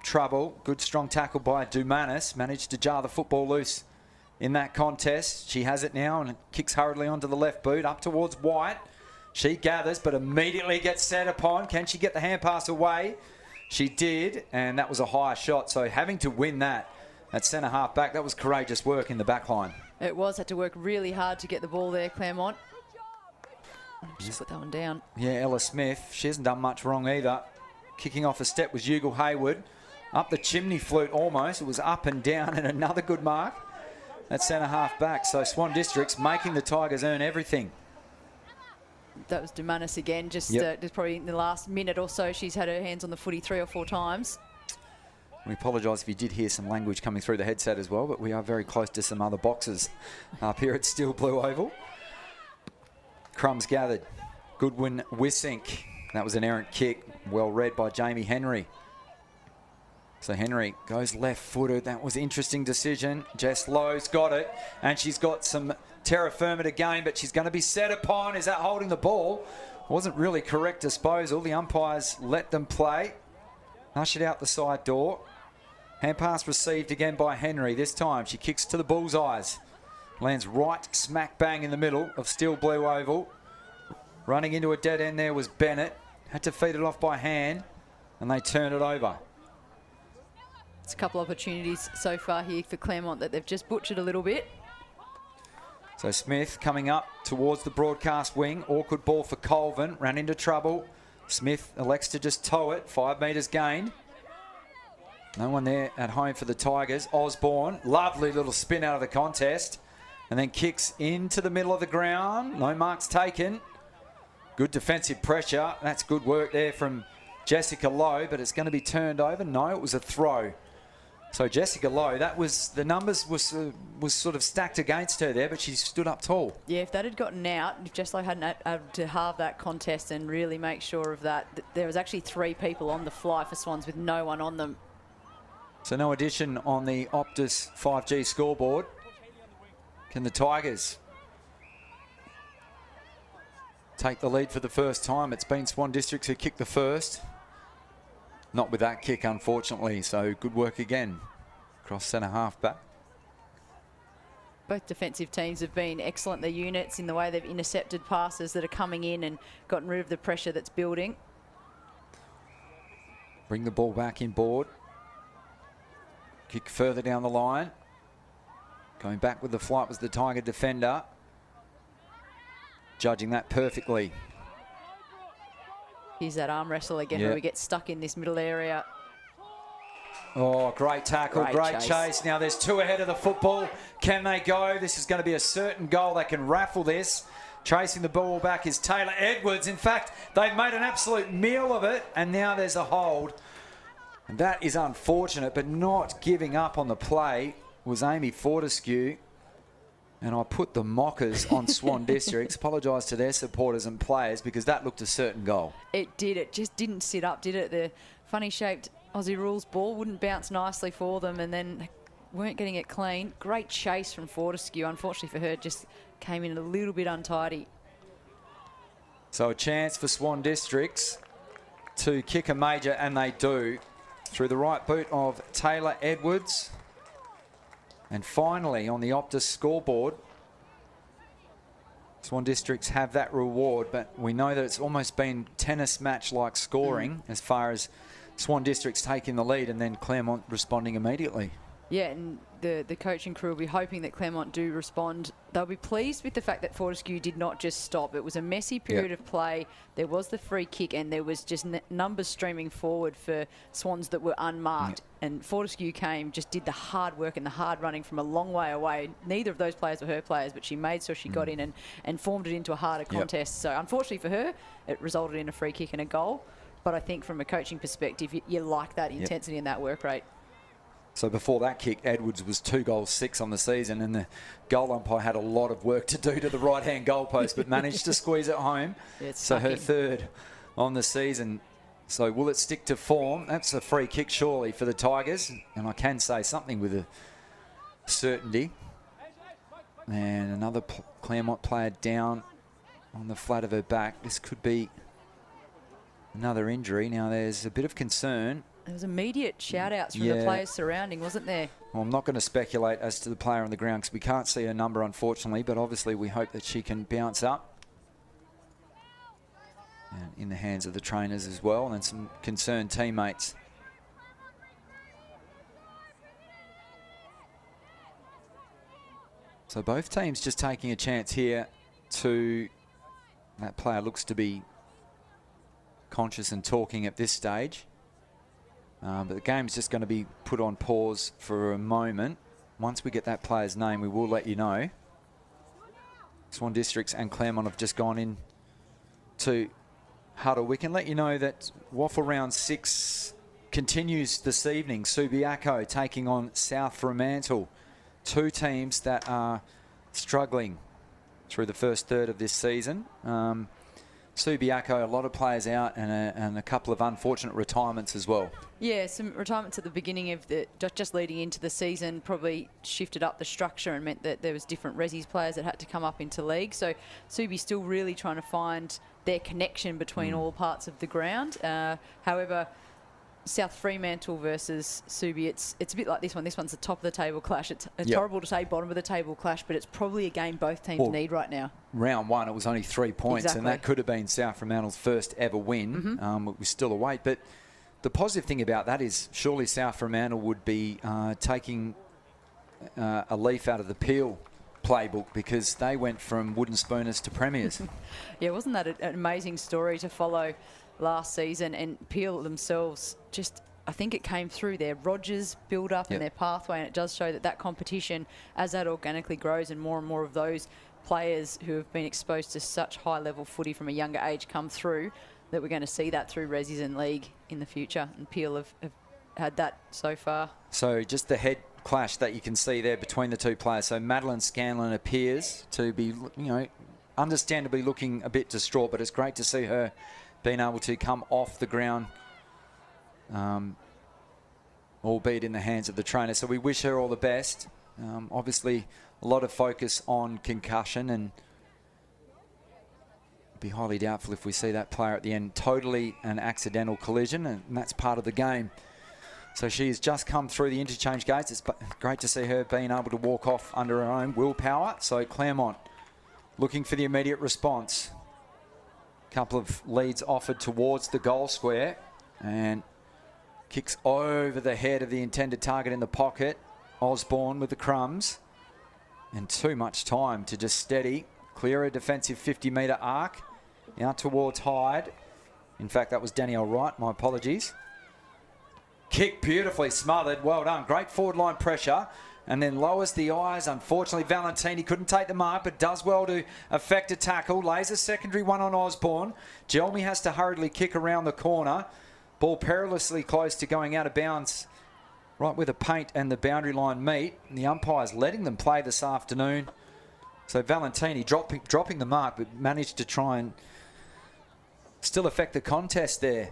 trouble. Good strong tackle by Dumanis. Managed to jar the football loose in that contest. She has it now and kicks hurriedly onto the left boot up towards White. She gathers but immediately gets set upon. Can she get the hand pass away? She did, and that was a higher shot. So having to win that at centre half back, that was courageous work in the back line. It was. Had to work really hard to get the ball there, Claremont. Just put that one down. Yeah, Ella Smith. She hasn't done much wrong either. Kicking off a step was Ugal Hayward. Up the chimney flute almost. It was up and down, and another good mark at centre half back. So Swan Districts making the Tigers earn everything. That was Dumanis again, just probably in the last minute or so. She's had her hands on the footy 3 or 4 times. We apologise if you did hear some language coming through the headset as well, but we are very close to some other boxes up here at Steel Blue Oval. Crumbs gathered. Goodwin Wissink. That was an errant kick, well read by Jamie Henry. So Henry goes left-footed. That was an interesting decision. Jess Lowe's got it, and she's got some terra firma to gain, but she's going to be set upon. Is that holding the ball? Wasn't really correct disposal. The umpires let them play. Ushered out the side door. Hand pass received again by Henry. This time she kicks to the bullseyes. Lands right smack bang in the middle of Steel Blue Oval. Running into a dead end there was Bennett. Had to feed it off by hand, and they turned it over. It's a couple opportunities so far here for Claremont that they've just butchered a little bit. So Smith coming up towards the broadcast wing. Awkward ball for Colvin. Ran into trouble. Smith elects to just tow it. 5 metres gained. No one there at home for the Tigers. Osborne, lovely little spin out of the contest. And then kicks into the middle of the ground. No marks taken. Good defensive pressure. That's good work there from Jessica Lowe, but it's going to be turned over. No, it was a throw. So Jessica Lowe, that was, the numbers was sort of stacked against her there, but she stood up tall. Yeah, if that had gotten out, if Jess Lowe hadn't had to halve that contest and really make sure of that, there was actually 3 people on the fly for Swans with no one on them. So no addition on the Optus 5G scoreboard. Can the Tigers take the lead for the first time? It's been Swan Districts who kicked the first. Not with that kick, unfortunately. So good work again. Cross centre half back. Both defensive teams have been excellent. Their units in the way they've intercepted passes that are coming in and gotten rid of the pressure that's building. Bring the ball back in board. Kick further down the line. Going back with the flight was the Tiger defender. Judging that perfectly. Here's that arm wrestle again where we get stuck in this middle area. Oh, great tackle, great chase. Now there's 2 ahead of the football. Can they go? This is going to be a certain goal. They can raffle this. Chasing the ball back is Taylor Edwards. In fact, they've made an absolute meal of it, and now there's a hold. And that is unfortunate, but not giving up on the play was Amy Fortescue. And I put the mockers on Swan Districts. Apologise to their supporters and players because that looked a certain goal. It did. It just didn't sit up, did it? The funny-shaped Aussie rules ball wouldn't bounce nicely for them, and then they weren't getting it clean. Great chase from Fortescue. Unfortunately for her, just came in a little bit untidy. So a chance for Swan Districts to kick a major, and they do, through the right boot of Taylor Edwards. And finally, on the Optus scoreboard, Swan Districts have that reward, but we know that it's almost been tennis match-like scoring as far as Swan Districts taking the lead and then Claremont responding immediately. Yeah, and the coaching crew will be hoping that Claremont do respond. They'll be pleased with the fact that Fortescue did not just stop. It was a messy period of play. There was the free kick, and there was just numbers streaming forward for Swans that were unmarked. And Fortescue just did the hard work and the hard running from a long way away. Neither of those players were her players, but she made sure she got in and formed it into a harder contest. So unfortunately for her, it resulted in a free kick and a goal. But I think from a coaching perspective, you like that intensity and that work rate. So before that kick, Edwards was 2 goals 6 on the season, and the goal umpire had a lot of work to do to the right-hand goalpost, but managed to squeeze it home. So her third on the season. So will it stick to form? That's a free kick surely for the Tigers, and I can say something with a certainty. And another Claremont player down on the flat of her back. This could be another injury. Now there's a bit of concern. There was immediate shout-outs from the players surrounding, wasn't there? Well, I'm not going to speculate as to the player on the ground because we can't see her number, unfortunately, but obviously we hope that she can bounce up. And in the hands of the trainers as well, and some concerned teammates. So both teams just taking a chance here to... That player looks to be conscious and talking at this stage. But the game's just going to be put on pause for a moment. Once we get that player's name, we will let you know. Swan Districts and Claremont have just gone in to huddle. We can let you know that WAFL round 6 continues this evening. Subiaco taking on South Fremantle. 2 teams that are struggling through the first third of this season. Subiaco, a lot of players out and a couple of unfortunate retirements as well. Yeah, some retirements at the beginning of just leading into the season probably shifted up the structure and meant that there was different Resi's players that had to come up into league. So Subi's still really trying to find their connection between all parts of the ground. However, South Fremantle versus Subi, it's a bit like this one. This one's the top of the table clash. It's horrible to say bottom of the table clash, but it's probably a game both teams need right now. Round 1, it was only 3 points, and that could have been South Fremantle's first ever win. It was still a wait, but the positive thing about that is surely South Fremantle would be taking a leaf out of the Peel playbook because they went from wooden spooners to premiers. Yeah, wasn't that an amazing story to follow last season? And Peel themselves just, I think it came through their Rogers build-up and their pathway, and it does show that competition, as that organically grows and more of those players who have been exposed to such high-level footy from a younger age come through, that we're going to see that through Resis and League in the future, and Peel have had that so far. So just the head clash that you can see there between the 2 players. So Madeline Scanlon appears to be, understandably looking a bit distraught, but it's great to see her being able to come off the ground, albeit in the hands of the trainer. So we wish her all the best. Obviously, a lot of focus on concussion, and be highly doubtful if we see that player at the end. Totally an accidental collision, and that's part of the game. So she's just come through the interchange gates. It's great to see her being able to walk off under her own willpower. So Claremont looking for the immediate response. Couple of leads offered towards the goal square, and kicks over the head of the intended target in the pocket. Osborne with the crumbs, and too much time to just steady, clear a defensive 50-metre arc out towards Hyde. In fact, that was Danielle Wright, my apologies. Kick beautifully smothered, well done. Great forward line pressure, and then lowers the eyes. Unfortunately, Valentini couldn't take the mark, but does well to effect a tackle. Lays a secondary one on Osborne. Gelmy has to hurriedly kick around the corner. Ball perilously close to going out of bounds, right where the paint and the boundary line meet. And the umpire's letting them play this afternoon. So Valentini dropping the mark, but managed to try and still affect the contest there.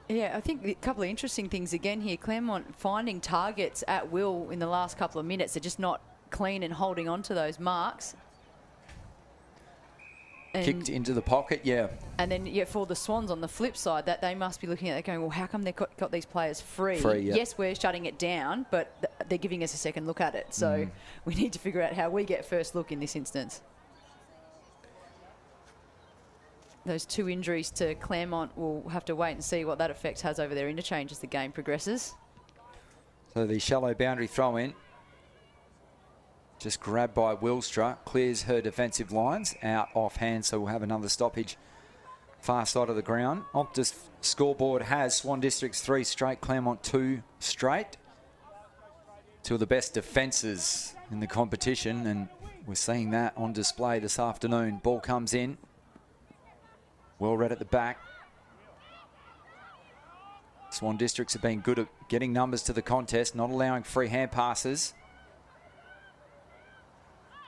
Yeah, I think a couple of interesting things again here. Claremont finding targets at will in the last couple of minutes. They're just not clean and holding on to those marks. And kicked into the pocket, yeah. And then, yeah, for the Swans on the flip side, that they must be looking at it going, well, how come they've got these players free? Yeah. Yes, we're shutting it down, but they're giving us a second look at it. So we need to figure out how we get first look in this instance. Those 2 injuries to Claremont, we'll have to wait and see what that effect has over their interchange as the game progresses. So the shallow boundary throw in. Just grabbed by Wilstra, clears her defensive lines out offhand, so we'll have another stoppage far side of the ground. Optus scoreboard has Swan Districts 3 straight, Claremont 2 straight. 2 of the best defences in the competition, and we're seeing that on display this afternoon. Ball comes in. Well read at the back. Swan Districts have been good at getting numbers to the contest, not allowing free hand passes.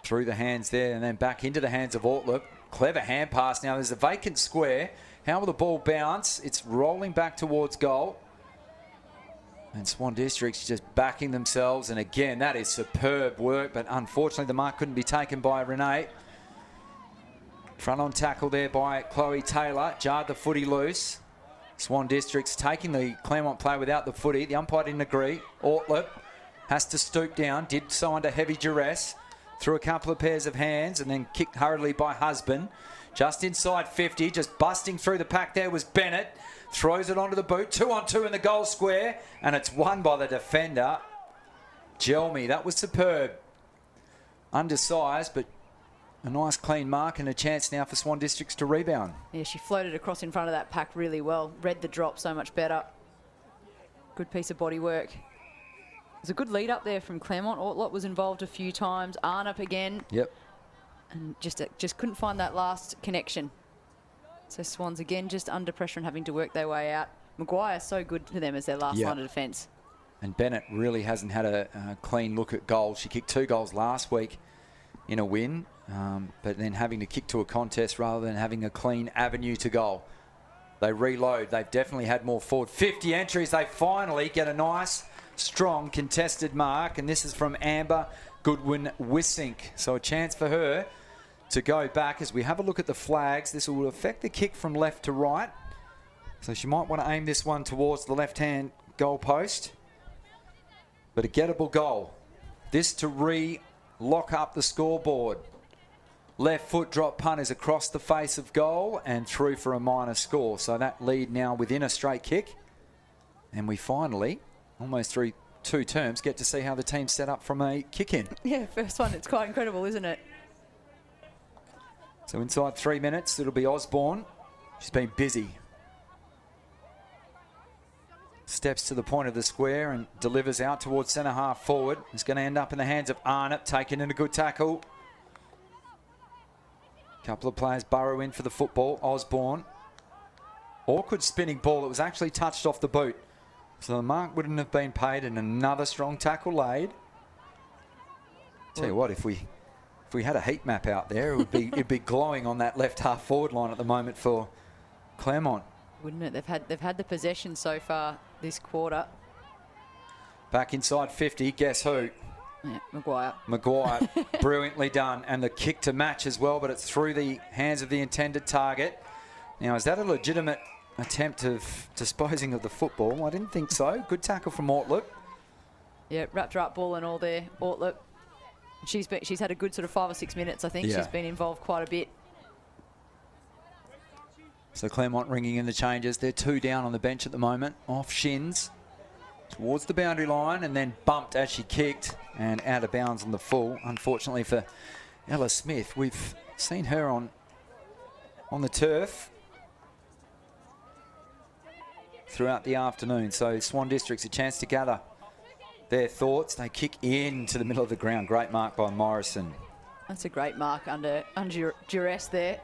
Through the hands there and then back into the hands of Ortlip. Clever hand pass. Now there's a vacant square. How will the ball bounce? It's rolling back towards goal. And Swan Districts just backing themselves. And again, that is superb work. But unfortunately, the mark couldn't be taken by Renee. Front on tackle there by Chloe Taylor. Jarred the footy loose. Swan Districts taking the Claremont play without the footy. The umpire didn't agree. Ortlip has to stoop down. Did so under heavy duress. Through a couple of pairs of hands and then kicked hurriedly by Husband. Just inside 50, just busting through the pack there was Bennett. Throws it onto the boot. 2-on-2 in the goal square. And it's won by the defender, Gelmy. That was superb. Undersized, but a nice clean mark and a chance now for Swan Districts to rebound. Yeah, she floated across in front of that pack really well. Read the drop so much better. Good piece of body work. There's a good lead up there from Claremont. Ortlop was involved a few times. Arnup again. Yep. And just couldn't find that last connection. So Swans again just under pressure and having to work their way out. Maguire so good for them as their last line of defence. And Bennett really hasn't had a clean look at goals. She kicked 2 goals last week in a win, but then having to kick to a contest rather than having a clean avenue to goal. They reload. They've definitely had more forward. 50 entries. They finally get a nice, strong contested mark, and this is from Amber Goodwin-Wissink. So a chance for her to go back as we have a look at the flags. This will affect the kick from left to right. So she might want to aim this one towards the left-hand goal post. But a gettable goal. This to re-lock up the scoreboard. Left foot drop punt is across the face of goal and through for a minor score. So that lead now within a straight kick. And we finally, almost through 2 terms, get to see how the team's set up from a kick-in. Yeah, first one. It's quite incredible, isn't it? So inside 3 minutes, it'll be Osborne. She's been busy. Steps to the point of the square and delivers out towards centre half forward. It's going to end up in the hands of Arnott, taken in a good tackle. Couple of players burrow in for the football. Osborne. Awkward spinning ball. It was actually touched off the boot. So the mark wouldn't have been paid, and another strong tackle laid. Tell you what, if we had a heat map out there, it'd be glowing on that left half forward line at the moment for Claremont. Wouldn't it? They've had the possession so far this quarter. Back inside 50, guess who? Yeah, Maguire. Maguire, brilliantly done. And the kick to match as well, but it's through the hands of the intended target. Now, is that a legitimate attempt of disposing of the football? I didn't think so. Good tackle from Ortlip. Yeah, wrapped her up ball and all there, Ortlip. She's had a good sort of 5 or 6 minutes, I think. Yeah. She's been involved quite a bit. So Claremont ringing in the changes. They're 2 down on the bench at the moment. Off shins towards the boundary line and then bumped as she kicked and out of bounds on the full. Unfortunately for Ella Smith, we've seen her on the turf throughout the afternoon. So Swan Districts a chance to gather their thoughts. They kick into the middle of the ground. Great mark by Morrison. That's a great mark under duress there.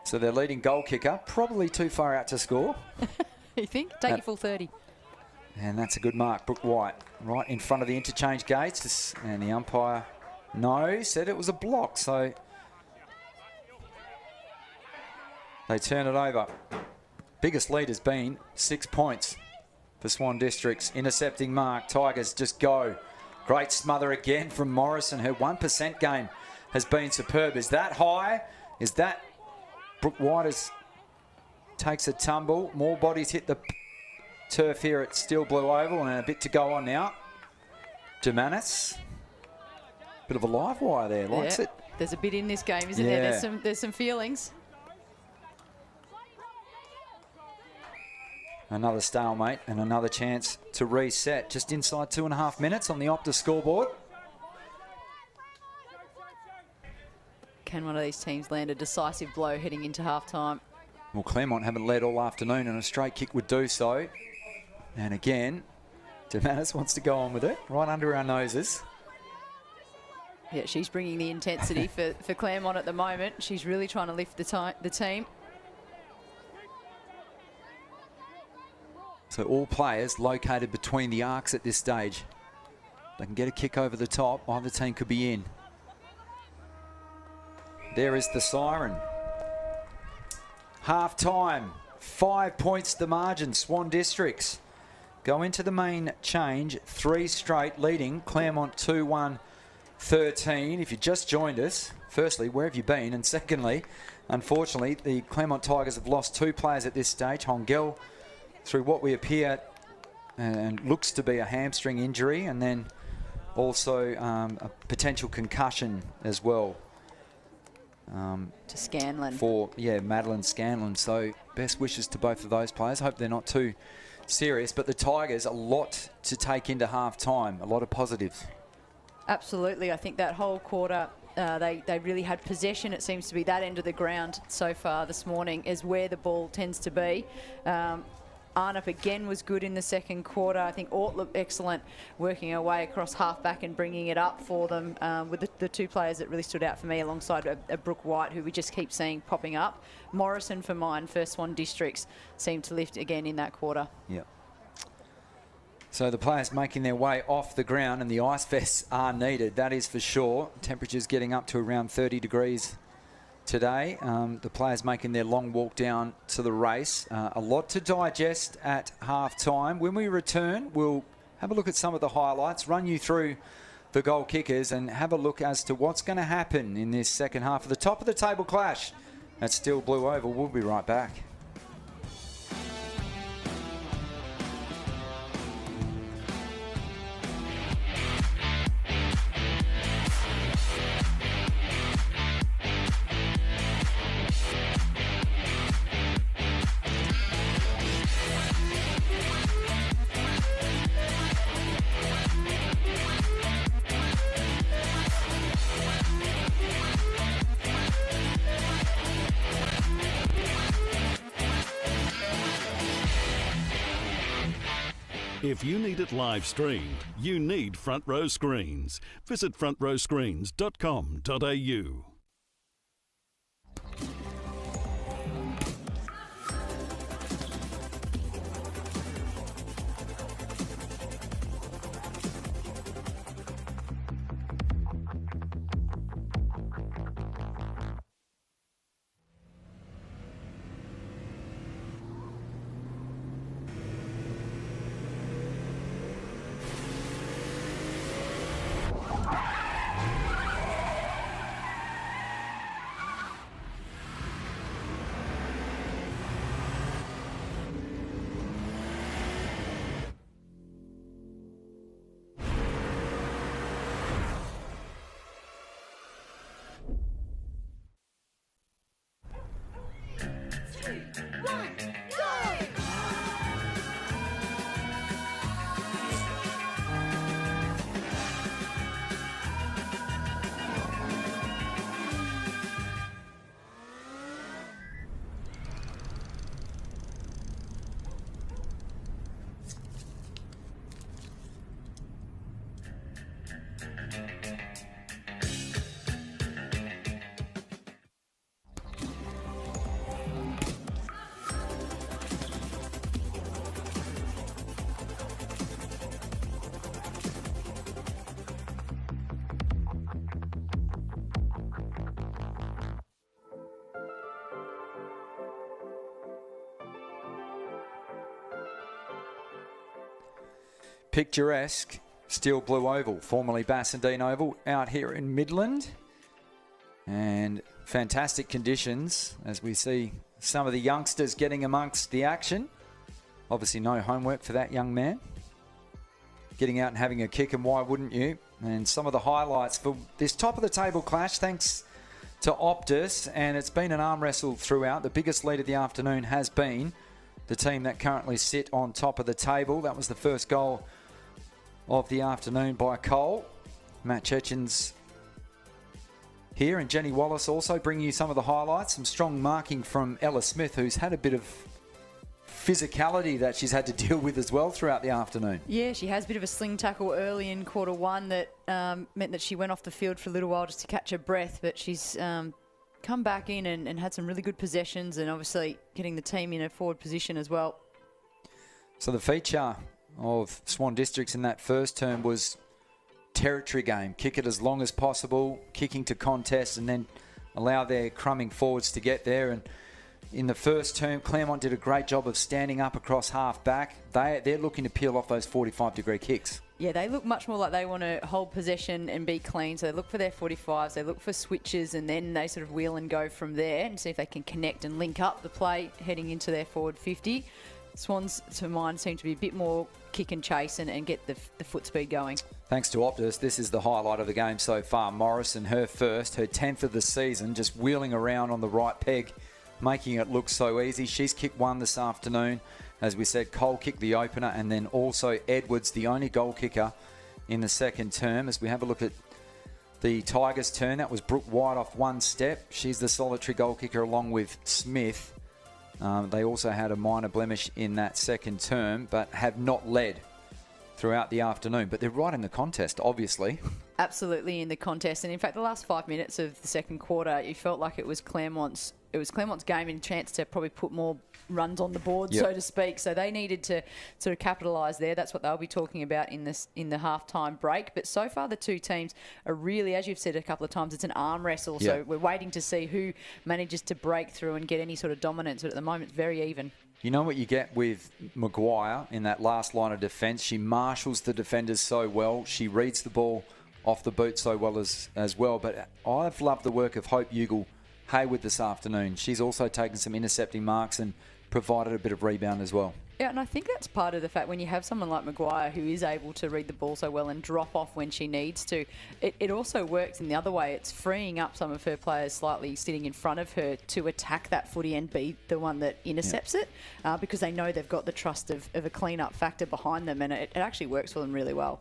So their leading goal kicker, probably too far out to score. You think? Take your full 30. And that's a good mark, Brooke White, right in front of the interchange gates. And the umpire, no, said it was a block. So they turn it over. Biggest lead has been 6 points for Swan District's intercepting mark. Tigers just go. Great smother again from Morrison. Her 1% game has been superb. Is that high? Is that... Brooke White takes a tumble. More bodies hit the turf here at Steel Blue Oval, and a bit to go on now. Germanis. Bit of a live wire there. Likes it. There's a bit in this game, isn't there? There's some feelings. Another stalemate and another chance to reset. Just inside 2.5 minutes on the Optus scoreboard. Can one of these teams land a decisive blow heading into half-time? Well, Claremont haven't led all afternoon, and a straight kick would do so. And again, Germanis wants to go on with it, right under our noses. Yeah, she's bringing the intensity for Claremont at the moment. She's really trying to lift the team. So all players located between the arcs at this stage. They can get a kick over the top. Either team could be in. There is the siren. Half time. 5 points the margin. Swan Districts go into the main change. 3 straight leading. Claremont 2-1-13. If you just joined us, firstly, where have you been? And secondly, unfortunately, the Claremont Tigers have lost 2 players at this stage. Hongel, through what we appear and looks to be a hamstring injury, and then also a potential concussion as well. To Scanlon. Madeline Scanlon. So best wishes to both of those players. Hope they're not too serious. But the Tigers, a lot to take into half time. A lot of positives. Absolutely. I think that whole quarter, they really had possession. It seems to be that end of the ground so far this morning is where the ball tends to be. Arnott again was good in the second quarter. I think Ort looked excellent, working her way across half-back and bringing it up for them with the 2 players that really stood out for me alongside a Brooke White, who we just keep seeing popping up. Morrison for mine, first Swan Districts, seemed to lift again in that quarter. Yep. So the players making their way off the ground, and the ice vests are needed, that is for sure. Temperatures getting up to around 30 degrees today. The players making their long walk down to the race. A lot to digest at half time. When we return, we'll have a look at some of the highlights, run you through the goal kickers, and have a look as to what's going to happen in this second half of the top of the table clash at Steel Blue Oval. We'll be right back. If you need it live streamed, you need Front Row Screens. Visit frontrowscreens.com.au. picturesque Steel Blue Oval, formerly Bassendean Oval, out here in Midland. And fantastic conditions as we see some of the youngsters getting amongst the action. Obviously no homework for that young man. Getting out and having a kick, and why wouldn't you? And some of the highlights for this top of the table clash, thanks to Optus, and it's been an arm wrestle throughout. The biggest lead of the afternoon has been the team that currently sit on top of the table. That was the first goal of the afternoon by Cole. Matt Chechen's here, and Jenny Wallace also bringing you some of the highlights. Some strong marking from Ella Smith, who's had a bit of physicality that she's had to deal with as well throughout the afternoon. Yeah, she has a bit of a sling tackle early in quarter one that meant that she went off the field for a little while just to catch her breath, but she's come back in and had some really good possessions, and obviously getting the team in a forward position as well. So the feature of Swan Districts in that first term was territory game. Kick it as long as possible, kicking to contest, and then allow their crumbing forwards to get there. And in the first term, Claremont did a great job of standing up across half back. They're looking to peel off those 45-degree kicks. Yeah, they look much more like they want to hold possession and be clean. So they look for their 45s, they look for switches, and then they sort of wheel and go from there and see if they can connect and link up the play heading into their forward 50. Swans, to mine, seem to be a bit more kick and chase and get the foot speed going. Thanks to Optus, this is the highlight of the game so far. Morrison, her 10th of the season, just wheeling around on the right peg, making it look so easy. She's kicked one this afternoon. As we said, Cole kicked the opener, and then also Edwards, the only goal kicker in the second term. As we have a look at the Tigers' turn, that was Brooke White off one step. She's the solitary goal kicker along with Smith. They also had a minor blemish in that second term, but have not led throughout the afternoon. But they're right in the contest, obviously. Absolutely in the contest. And in fact, the last 5 minutes of the second quarter, you felt like it was Claremont's game and chance to probably put more runs on the board, so to speak. So they needed to sort of capitalise there. That's what they'll be talking about in the halftime break. But so far, the two teams are really, as you've said a couple of times, it's an arm wrestle. Yeah. So we're waiting to see who manages to break through and get any sort of dominance. But at the moment, it's very even. You know what you get with Maguire in that last line of defence? She marshals the defenders so well. She reads the ball off the boot so well as well. But I've loved the work of Hope Hayward this afternoon. She's also taken some intercepting marks and provided a bit of rebound as well. Yeah, and I think that's part of the fact when you have someone like Maguire who is able to read the ball so well and drop off when she needs to, it also works in the other way. It's freeing up some of her players slightly sitting in front of her to attack that footy and be the one that intercepts it because they know they've got the trust of a clean-up factor behind them, and it actually works for them really well.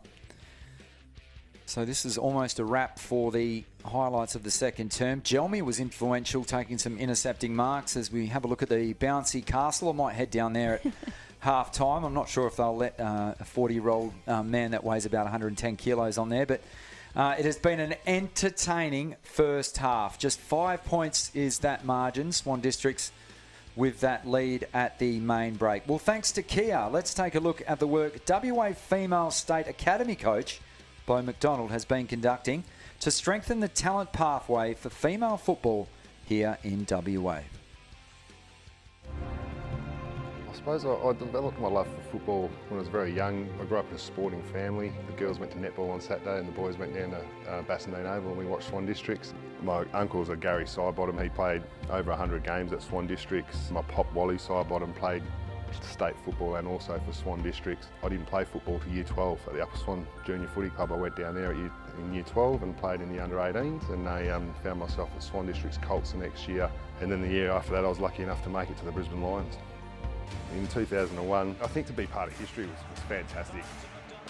So this is almost a wrap for the highlights of the second term. Gelmy was influential, taking some intercepting marks. As we have a look at the bouncy castle, I might head down there at half time. I'm not sure if they'll let a 40-year-old man that weighs about 110 kilos on there, but it has been an entertaining first half. Just 5 points is that margin. Swan Districts with that lead at the main break. Well, thanks to Kia, let's take a look at the work WA Female State Academy coach Bo McDonald has been conducting to strengthen the talent pathway for female football here in WA. I suppose I developed my love for football when I was very young. I grew up in a sporting family. The girls went to netball on Saturday and the boys went down to Bassendean Oval and we watched Swan Districts. My uncle's a Gary Sidebottom. He played over 100 games at Swan Districts. My pop Wally Sidebottom played state football and also for Swan Districts. I didn't play football till year 12 at the Upper Swan Junior Footy Club. I went down there in year 12 and played in the under 18s, and I found myself at Swan Districts Colts the next year, and then the year after that I was lucky enough to make it to the Brisbane Lions. In 2001, I think to be part of history was fantastic.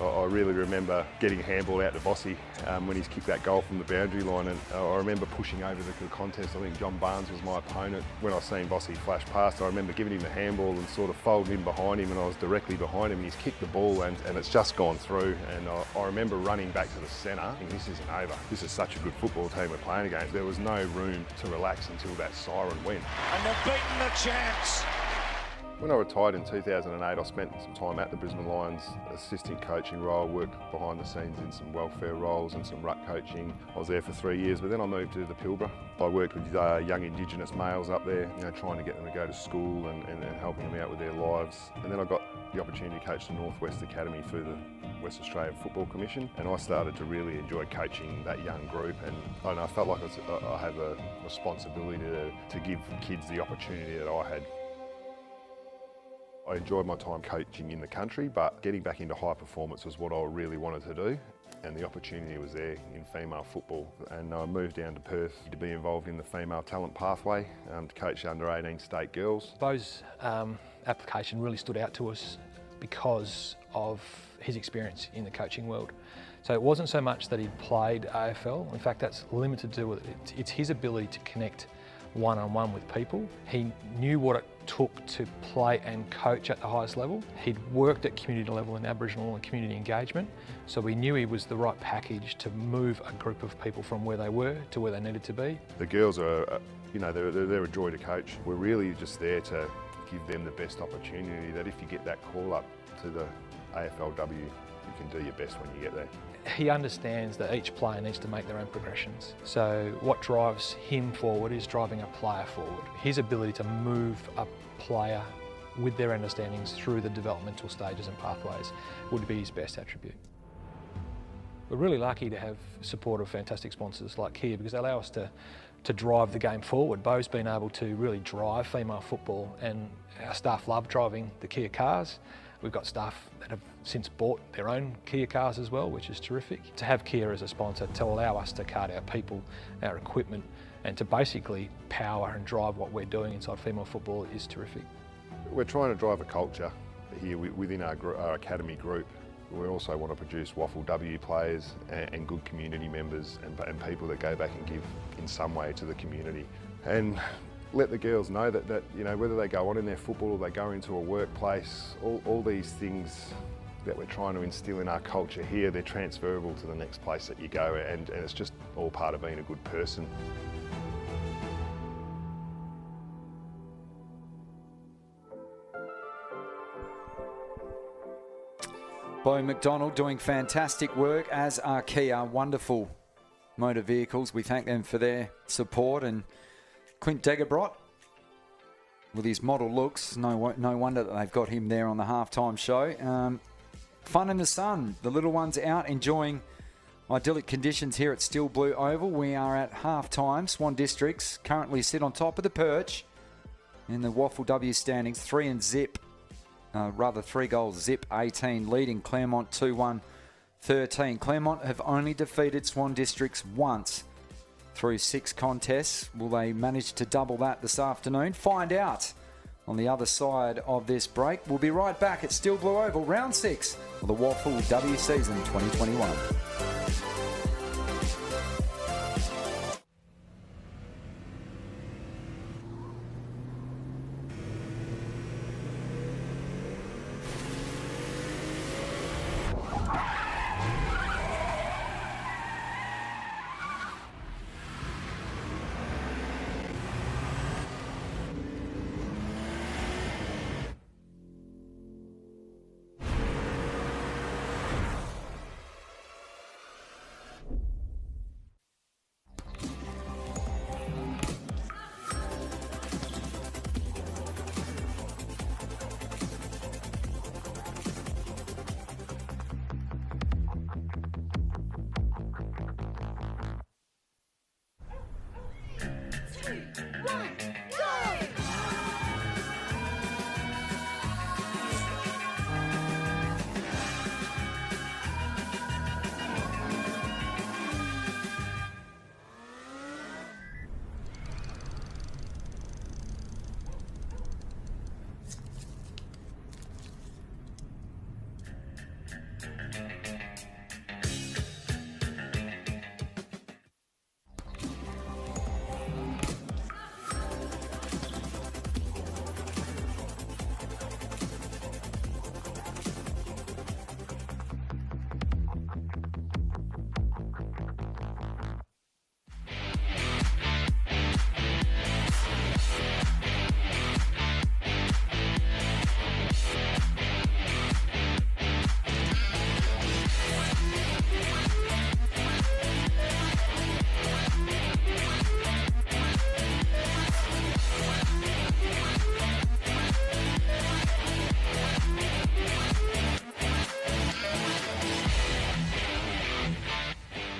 I really remember getting handball out to Bossy when he's kicked that goal from the boundary line, and I remember pushing over the contest. I think John Barnes was my opponent. When I seen Bossy flash past, I remember giving him the handball and sort of folding in behind him, and I was directly behind him, and he's kicked the ball and it's just gone through, and I remember running back to the centre thinking, this isn't over. This is such a good football team we're playing against. There was no room to relax until that siren went. And they've beaten the chance. When I retired in 2008, I spent some time at the Brisbane Lions assistant coaching role, worked behind the scenes in some welfare roles and some ruck coaching. I was there for 3 years, but then I moved to the Pilbara. I worked with young Indigenous males up there, trying to get them to go to school and helping them out with their lives. And then I got the opportunity to coach the Northwest Academy through the West Australian Football Commission, and I started to really enjoy coaching that young group, and I felt like I had a responsibility to give kids the opportunity that I had. I enjoyed my time coaching in the country, but getting back into high performance was what I really wanted to do, and the opportunity was there in female football. And I moved down to Perth to be involved in the female talent pathway to coach under 18 state girls. Bo's application really stood out to us because of his experience in the coaching world. So it wasn't so much that he'd played AFL, in fact that's limited to it. It's his ability to connect one-on-one with people. He knew what it took to play and coach at the highest level. He'd worked at community level in Aboriginal and community engagement, so we knew he was the right package to move a group of people from where they were to where they needed to be. The girls are, they're a joy to coach. We're really just there to give them the best opportunity, that if you get that call up to the AFLW, you can do your best when you get there. He understands that each player needs to make their own progressions. So what drives him forward is driving a player forward. His ability to move a player with their understandings through the developmental stages and pathways would be his best attribute. We're really lucky to have support of fantastic sponsors like Kia, because they allow us to drive the game forward. Bo's been able to really drive female football, and our staff love driving the Kia cars. We've got staff that have since bought their own Kia cars as well, which is terrific. To have Kia as a sponsor to allow us to cart our people, our equipment, and to basically power and drive what we're doing inside female football is terrific. We're trying to drive a culture here within our academy group. We also want to produce WAFLW players and good community members and people that go back and give in some way to the community. And let the girls know that whether they go on in their football or they go into a workplace, all these things that we're trying to instill in our culture here, they're transferable to the next place that you go, and it's just all part of being a good person. Bo McDonald doing fantastic work, as are Kia, wonderful motor vehicles. We thank them for their support. And Clint Degebrot, with his model looks, no wonder that they've got him there on the halftime show. Fun in the sun. The little ones out enjoying idyllic conditions here at Steel Blue Oval. We are at halftime. Swan Districts currently sit on top of the perch in the WAFLW standings, 3 goals zip, 18, leading Claremont 2-1-13. Claremont have only defeated Swan Districts once through 6 contests. Will they manage to double that this afternoon? Find out on the other side of this break. We'll be right back at Steel Blue Oval, round 6 of the WAFLW season 2021.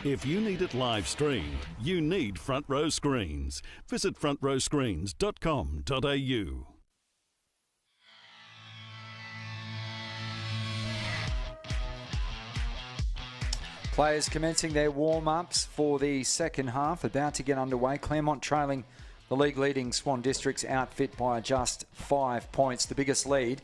If you need it live streamed, you need Front Row Screens. Visit frontrowscreens.com.au. Players commencing their warm-ups for the second half, about to get underway. Claremont trailing the league-leading Swan Districts outfit by just 5 points. The biggest lead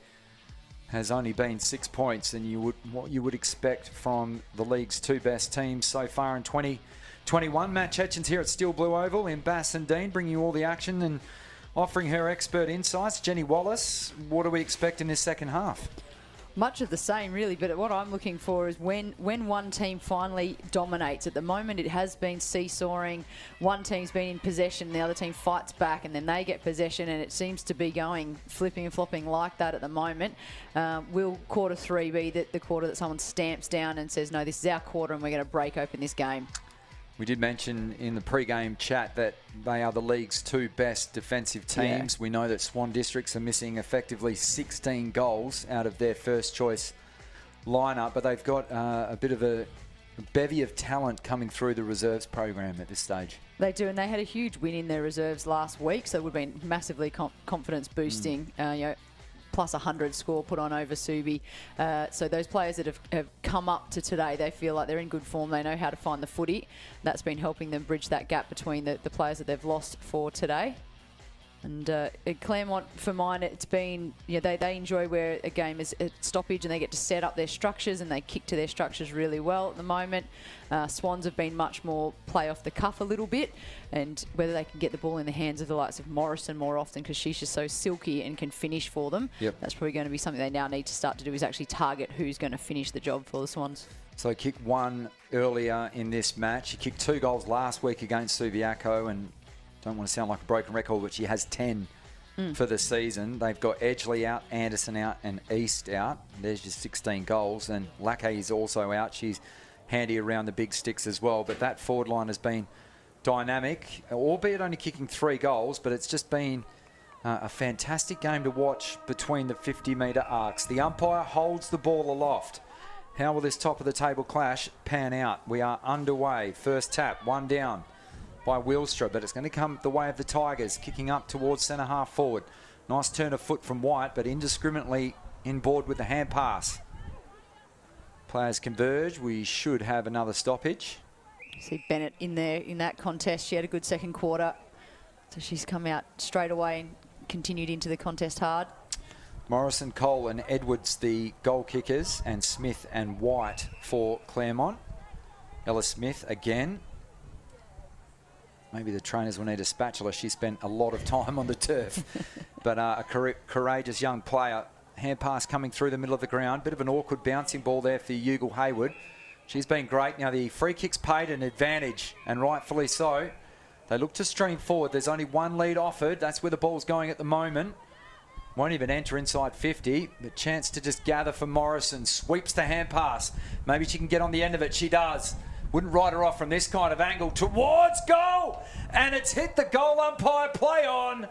has only been 6 points, and what you would expect from the league's two best teams so far in 2021. Matt Chetchins here at Steel Blue Oval in Bassendean, bringing you all the action and offering her expert insights. Jenny Wallace, what do we expect in this second half? Much of the same, really, but what I'm looking for is when one team finally dominates. At the moment, it has been seesawing. One team's been in possession, the other team fights back, and then they get possession, and it seems to be going flipping and flopping like that at the moment. Will quarter three be the quarter that someone stamps down and says, no, this is our quarter and we're going to break open this game? We did mention in the pre-game chat that they are the league's two best defensive teams. Yeah. We know that Swan Districts are missing effectively 16 goals out of their first choice lineup, but they've got a bit of a bevy of talent coming through the reserves program at this stage. They do, and they had a huge win in their reserves last week, so it would have been massively confidence boosting. Plus 100 score put on over Subi. So those players that have come up to today, they feel like they're in good form. They know how to find the footy. That's been helping them bridge that gap between the players that they've lost for today. And at Claremont, for mine, it's been, they enjoy where a game is at stoppage and they get to set up their structures, and they kick to their structures really well at the moment. Swans have been much more play off the cuff a little bit, and whether they can get the ball in the hands of the likes of Morrison more often, because she's just so silky and can finish for them. Yep. That's probably going to be something they now need to start to do, is actually target who's going to finish the job for the Swans. So kicked one earlier in this match. She kicked 2 goals last week against Subiaco, and don't want to sound like a broken record, but she has 10 for the season. They've got Edgeley out, Anderson out, and East out. There's just 16 goals, and Lackey is also out. She's handy around the big sticks as well, but that forward line has been dynamic, albeit only kicking 3 goals, but it's just been a fantastic game to watch between the 50-metre arcs. The umpire holds the ball aloft. How will this top-of-the-table clash pan out? We are underway. First tap, 1 down by Wilstra, but it's going to come the way of the Tigers, kicking up towards centre half forward. Nice turn of foot from White, but indiscriminately inboard with the hand pass. Players converge. We should have another stoppage. See Bennett in there in that contest. She had a good second quarter, so she's come out straight away and continued into the contest hard. Morrison, Cole and Edwards the goal kickers, and Smith and White for Claremont. Ella Smith again. Maybe the trainers will need a spatula. She spent a lot of time on the turf. But a courageous young player. Hand pass coming through the middle of the ground. Bit of an awkward bouncing ball there for Ugle Hayward. She's been great. Now the free kick's paid an advantage, and rightfully so. They look to stream forward. There's only one lead offered. That's where the ball's going at the moment. Won't even enter inside 50. But chance to just gather for Morrison. Sweeps the hand pass. Maybe she can get on the end of it. She does. Wouldn't write her off from this kind of angle. Towards goal! And it's hit the goal umpire play on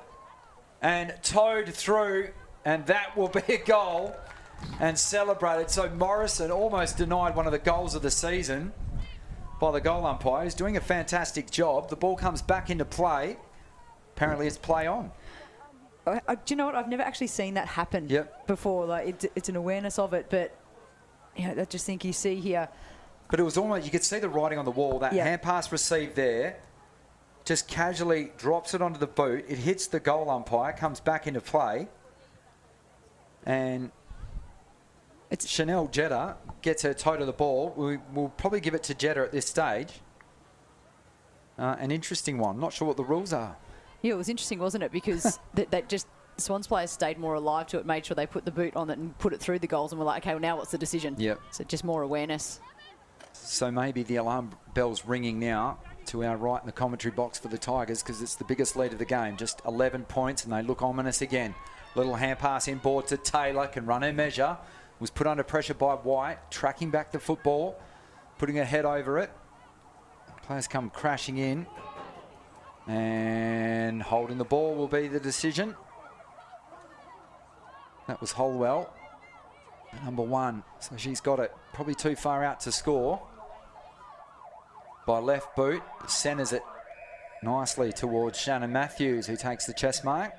and towed through. And that will be a goal and celebrated. So Morrison almost denied one of the goals of the season by the goal umpire. He's doing a fantastic job. The ball comes back into play. Apparently it's play on. Do you know what? I've never actually seen that happen before. Like it's an awareness of it, but I just think you see here. But it was almost, you could see the writing on the wall. That hand pass received there, just casually drops it onto the boot. It hits the goal umpire, comes back into play. And it's Chanel Jetta gets her toe to the ball. We'll probably give it to Jetta at this stage. An interesting one. Not sure what the rules are. Yeah, it was interesting, wasn't it? Because that just Swans players stayed more alive to it, made sure they put the boot on it and put it through the goals, and we're like, okay, well, now what's the decision? Yep. So just more awareness. So maybe the alarm bell's ringing now to our right in the commentary box for the Tigers, because it's the biggest lead of the game. Just 11 points, and they look ominous again. Little hand pass inboard to Taylor, can run her measure. Was put under pressure by White, tracking back the football, putting her head over it. Players come crashing in, and holding the ball will be the decision. That was Holwell, number 1. So she's got it probably too far out to score. by left boot. Centres it nicely towards Shannon Matthews, who takes the chest mark.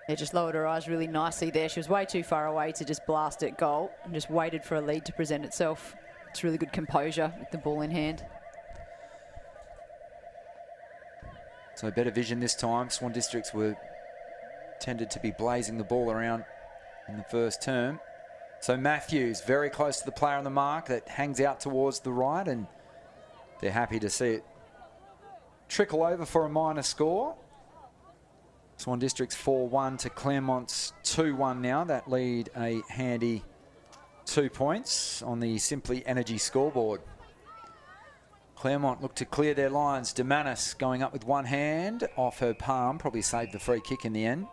It just lowered her eyes really nicely there. She was way too far away to just blast it goal and just waited for a lead to present itself. It's really good composure with the ball in hand. So better vision this time. Swan Districts tended to be blazing the ball around in the first term. So Matthews very close to the player on the mark that hangs out towards the right, and they're happy to see it trickle over for a minor score. Swan Districts 4-1 to Claremont's 2-1 now. That lead a handy 2 points on the Simply Energy scoreboard. Claremont look to clear their lines. Demanis going up with one hand off her palm. Probably saved the free kick in the end.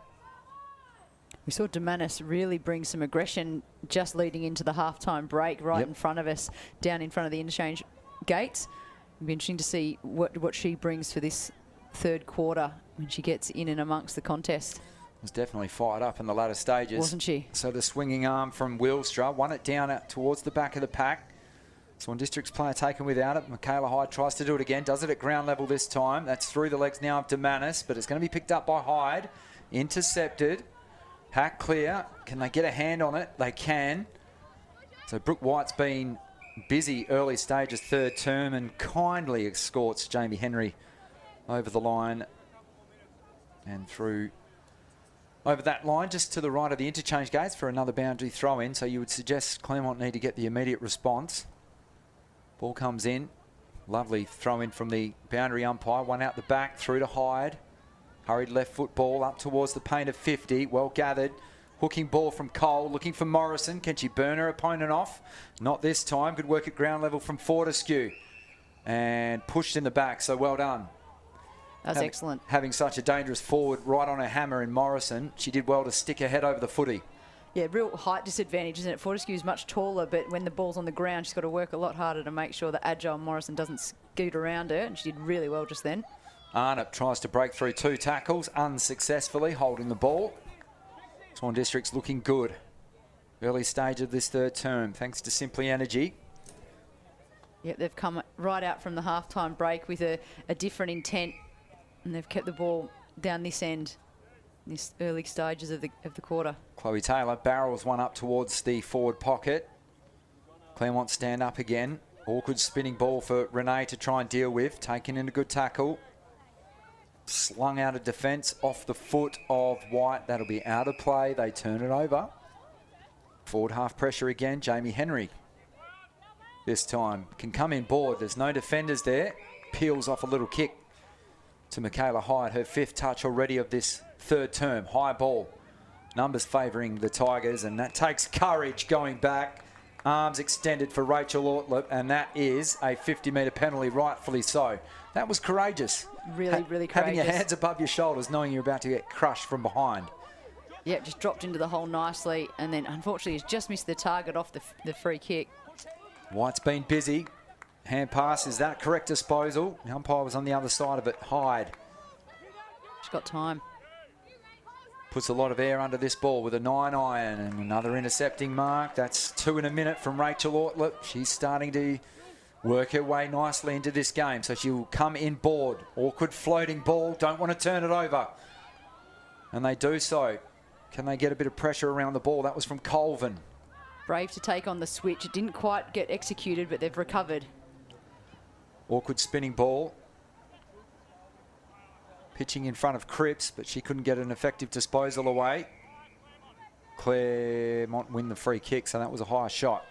We saw Demanis really bring some aggression just leading into the halftime break right in front of us, down in front of the interchange gates. It'll be interesting to see what she brings for this third quarter when she gets in and amongst the contest. Was definitely fired up in the latter stages. Wasn't she? So the swinging arm from Wilstra won it down out towards the back of the pack. Swan District's player taken without it. Michaela Hyde tries to do it again. Does it at ground level this time. That's through the legs now of Demanis, but it's going to be picked up by Hyde. Intercepted. Pack clear. Can they get a hand on it? They can. So Brooke White's been busy early stages, third term, and kindly escorts Jamie Henry over the line and through over that line just to the right of the interchange gates for another boundary throw in. So you would suggest Claremont need to get the immediate response. Ball comes in. Lovely throw in from the boundary umpire. One out the back through to Hyde. Hurried left foot ball up towards the paint of 50. Well gathered. Hooking ball from Cole. Looking for Morrison. Can she burn her opponent off? Not this time. Good work at ground level from Fortescue. And pushed in the back. So well done. That's excellent. Having such a dangerous forward right on her hammer in Morrison, she did well to stick her head over the footy. Yeah, real height disadvantage, isn't it? Fortescue's much taller, but when the ball's on the ground, she's got to work a lot harder to make sure that agile Morrison doesn't scoot around her, and she did really well just then. Arnott tries to break through 2 tackles, unsuccessfully holding the ball. Swan District's looking good. Early stage of this third term, thanks to Simply Energy. Yep, they've come right out from the halftime break with a different intent, and they've kept the ball down this end, this early stages of the quarter. Chloe Taylor barrels one up towards the forward pocket. Claremont stand up again. Awkward spinning ball for Renee to try and deal with. Taken in a good tackle. Slung out of defence off the foot of White. That'll be out of play. They turn it over. Forward half pressure again. Jamie Henry this time can come in board. There's no defenders there. Peels off a little kick to Michaela Hyde. Her 5th touch already of this third term. High ball. Numbers favouring the Tigers, and that takes courage going back. Arms extended for Rachel Ortlip, and that is a 50-metre penalty, rightfully so. That was courageous. Really courageous. Having your hands above your shoulders, knowing you're about to get crushed from behind. Yep, just dropped into the hole nicely, and then unfortunately has just missed the target off the free kick. White's been busy. Hand pass, is that correct disposal? The umpire was on the other side of it. Hyde. She's got time. Puts a lot of air under this ball with a 9 iron and another intercepting mark. That's 2 in a minute from Rachel Ortlip. She's starting to work her way nicely into this game, so she'll come in board. Awkward floating ball, don't want to turn it over. And they do so. Can they get a bit of pressure around the ball? That was from Colvin. Brave to take on the switch. It didn't quite get executed, but they've recovered. Awkward spinning ball. Pitching in front of Cripps, but she couldn't get an effective disposal away. Claremont win the free kick, so that was a high shot.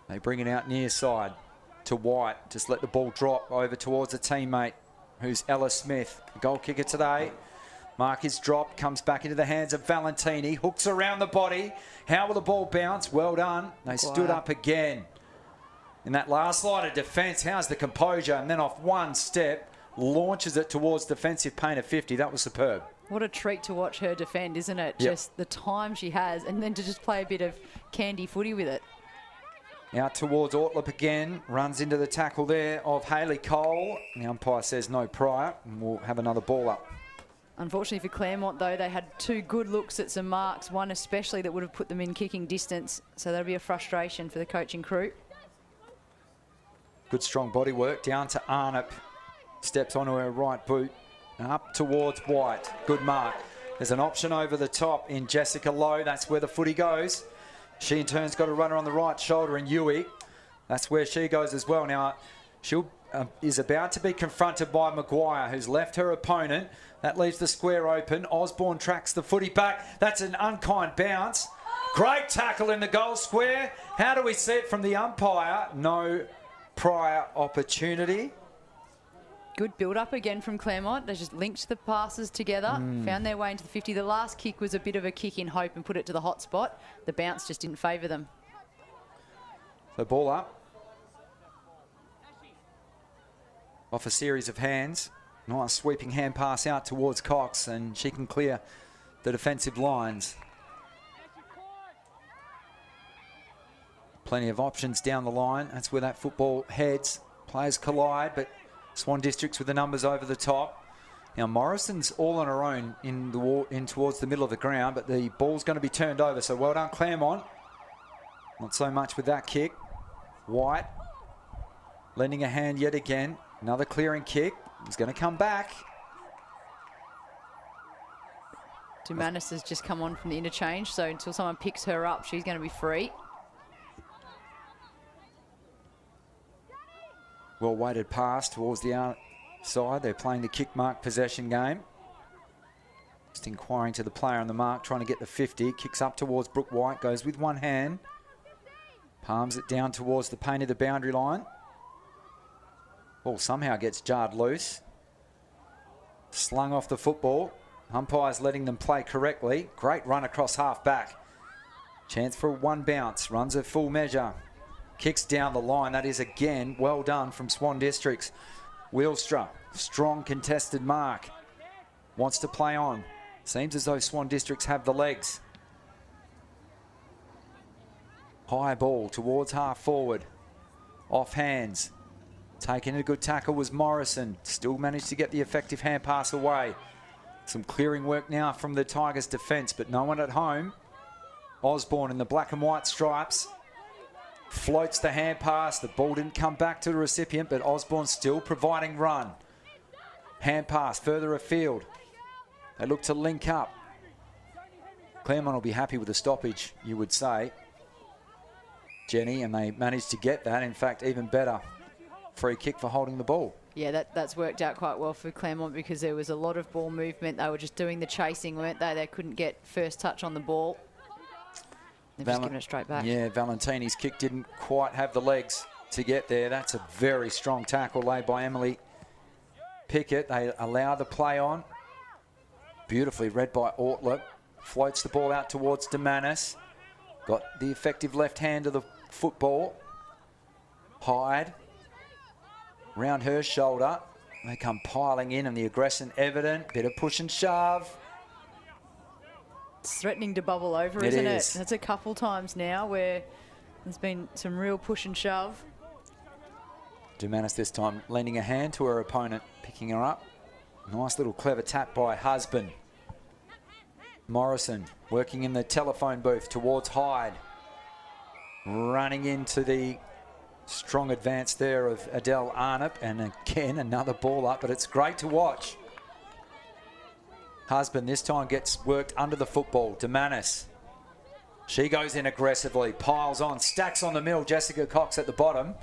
They bring it out near side to White. Just let the ball drop over towards a teammate who's Ella Smith, goal kicker today. Mark is dropped, comes back into the hands of Valentini, hooks around the body. How will the ball bounce? Well done. They stood up again. In that last line of defence, how's the composure? And then off one step, launches it towards defensive paint of 50. That was superb. What a treat to watch her defend, isn't it? Yep. Just the time she has, and then to just play a bit of candy footy with it. Out towards Ortlip again. Runs into the tackle there of Hayley Cole. The umpire says no prior, and we'll have another ball up. Unfortunately for Claremont, though, they had 2 good looks at some marks, one especially that would have put them in kicking distance. So that'll be a frustration for the coaching crew. Good strong body work. Down to Arnott. Steps onto her right boot. Up towards White. Good mark. There's an option over the top in Jessica Lowe. That's where the footy goes. She in turn's got a runner on the right shoulder in Yui. That's where she goes as well. Now, she is about to be confronted by Maguire, who's left her opponent. That leaves the square open. Osborne tracks the footy back. That's an unkind bounce. Great tackle in the goal square. How do we see it from the umpire? No prior opportunity. Good build-up again from Claremont. They just linked the passes together, found their way into the 50. The last kick was a bit of a kick in hope and put it to the hot spot. The bounce just didn't favour them. So ball up. Off a series of hands. Nice sweeping hand pass out towards Cox, and she can clear the defensive lines. Plenty of options down the line. That's where that football heads. Players collide, but Swan Districts with the numbers over the top. Now Morrison's all on her own in towards the middle of the ground, but the ball's going to be turned over. So well done, Claremont. Not so much with that kick. White lending a hand yet again. Another clearing kick. He's going to come back. Dumanis has just come on from the interchange, so until someone picks her up, she's going to be free. Well weighted pass towards the outside. They're playing the kick mark possession game. Just inquiring to the player on the mark, trying to get the 50. Kicks up towards Brooke White, goes with one hand. Palms it down towards the paint of the boundary line. Ball somehow gets jarred loose. Slung off the football. Umpires letting them play correctly. Great run across half back. Chance for one bounce. Runs a full measure. Kicks down the line. That is again well done from Swan Districts. Wheelstra, strong contested mark. Wants to play on. Seems as though Swan Districts have the legs. High ball towards half forward. Off hands. Taking a good tackle was Morrison. Still managed to get the effective hand pass away. Some clearing work now from the Tigers' defence, but no one at home. Osborne in the black and white stripes. Floats the hand pass. The ball didn't come back to the recipient, but Osborne still providing run. Hand pass further afield. They look to link up. Claremont will be happy with the stoppage, you would say, Jenny, and they managed to get that. In fact, even better. Free kick for holding the ball. Yeah, that's worked out quite well for Claremont because there was a lot of ball movement. They were just doing the chasing, weren't they? They couldn't get first touch on the ball. They've just given it straight back. Yeah, Valentini's kick didn't quite have the legs to get there. That's a very strong tackle laid by Emily Pickett. They allow the play on. Beautifully read by Ortler. Floats the ball out towards Dumanis. Got the effective left hand of the football. Hyde. Round her shoulder. They come piling in and the aggression evident. Bit of push and shove. It's threatening to bubble over, isn't it? That's a couple times now where there's been some real push and shove. Dumanis this time lending a hand to her opponent, picking her up. Nice little clever tap by Husband. Morrison working in the telephone booth towards Hyde. Running into the strong advance there of Adele Arnott, and again another ball up, but it's great to watch. Husband this time gets worked under the football. Dumanis. She goes in aggressively, piles on, stacks on the mill. Jessica Cox at the bottom.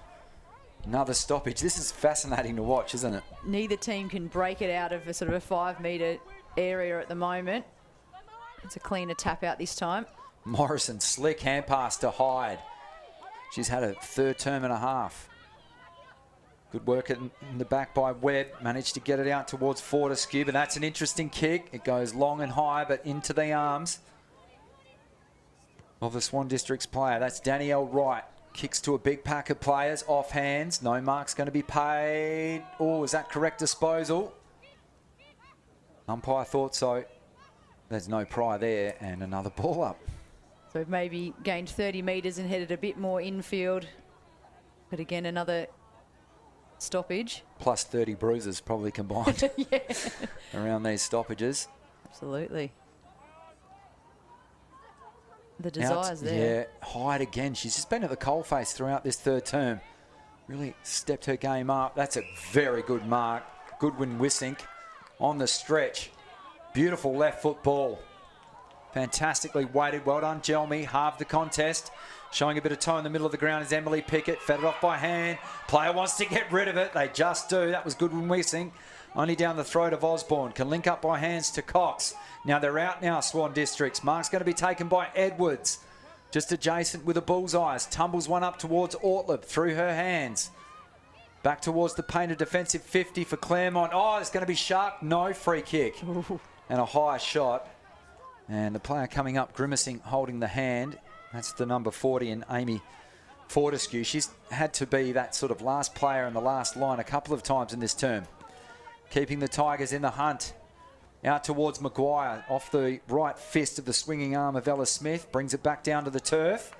Another stoppage. This is fascinating to watch, isn't it? Neither team can break it out of a sort of a 5 metre area at the moment. It's a cleaner tap out this time. Morrison, slick hand pass to Hyde. She's had a third term and a half. Good work in the back by Webb. Managed to get it out towards Fortescue, but that's an interesting kick. It goes long and high, but into the arms of the Swan Districts player. That's Danielle Wright. Kicks to a big pack of players. Off hands. No mark's going to be paid. Oh, is that correct disposal? Umpire thought so. There's no pry there, and another ball up. So we've maybe gained 30 metres and headed a bit more infield. But again, another stoppage. Plus 30 bruises probably combined around these stoppages. Absolutely. The desire's there. Yeah, Hyde again. She's just been at the coalface throughout this third term. really stepped her game up. That's a very good mark. Goodwin Wissink on the stretch. Beautiful left foot ball. Fantastically weighted. Well done, Gelmy. Halved the contest. Showing a bit of toe in the middle of the ground is Emily Pickett. Fed it off by hand. Player wants to get rid of it. They just do. That was Goodwin Wissink. Only down the throat of Osborne. Can link up by hands to Cox. Now they're out now, Swan Districts. Mark's going to be taken by Edwards. Just adjacent with a bullseye. Tumbles one up towards Ortleb through her hands. Back towards the painted defensive 50 for Claremont. Oh, it's going to be sharp. No, free kick. Ooh. And a high shot. And the player coming up, grimacing, holding the hand. That's the number 40 and Amy Fortescue. She's had to be that sort of last player in the last line a couple of times in this term. Keeping the Tigers in the hunt. Out towards Maguire, off the right fist of the swinging arm of Ella Smith. Brings it back down to the turf.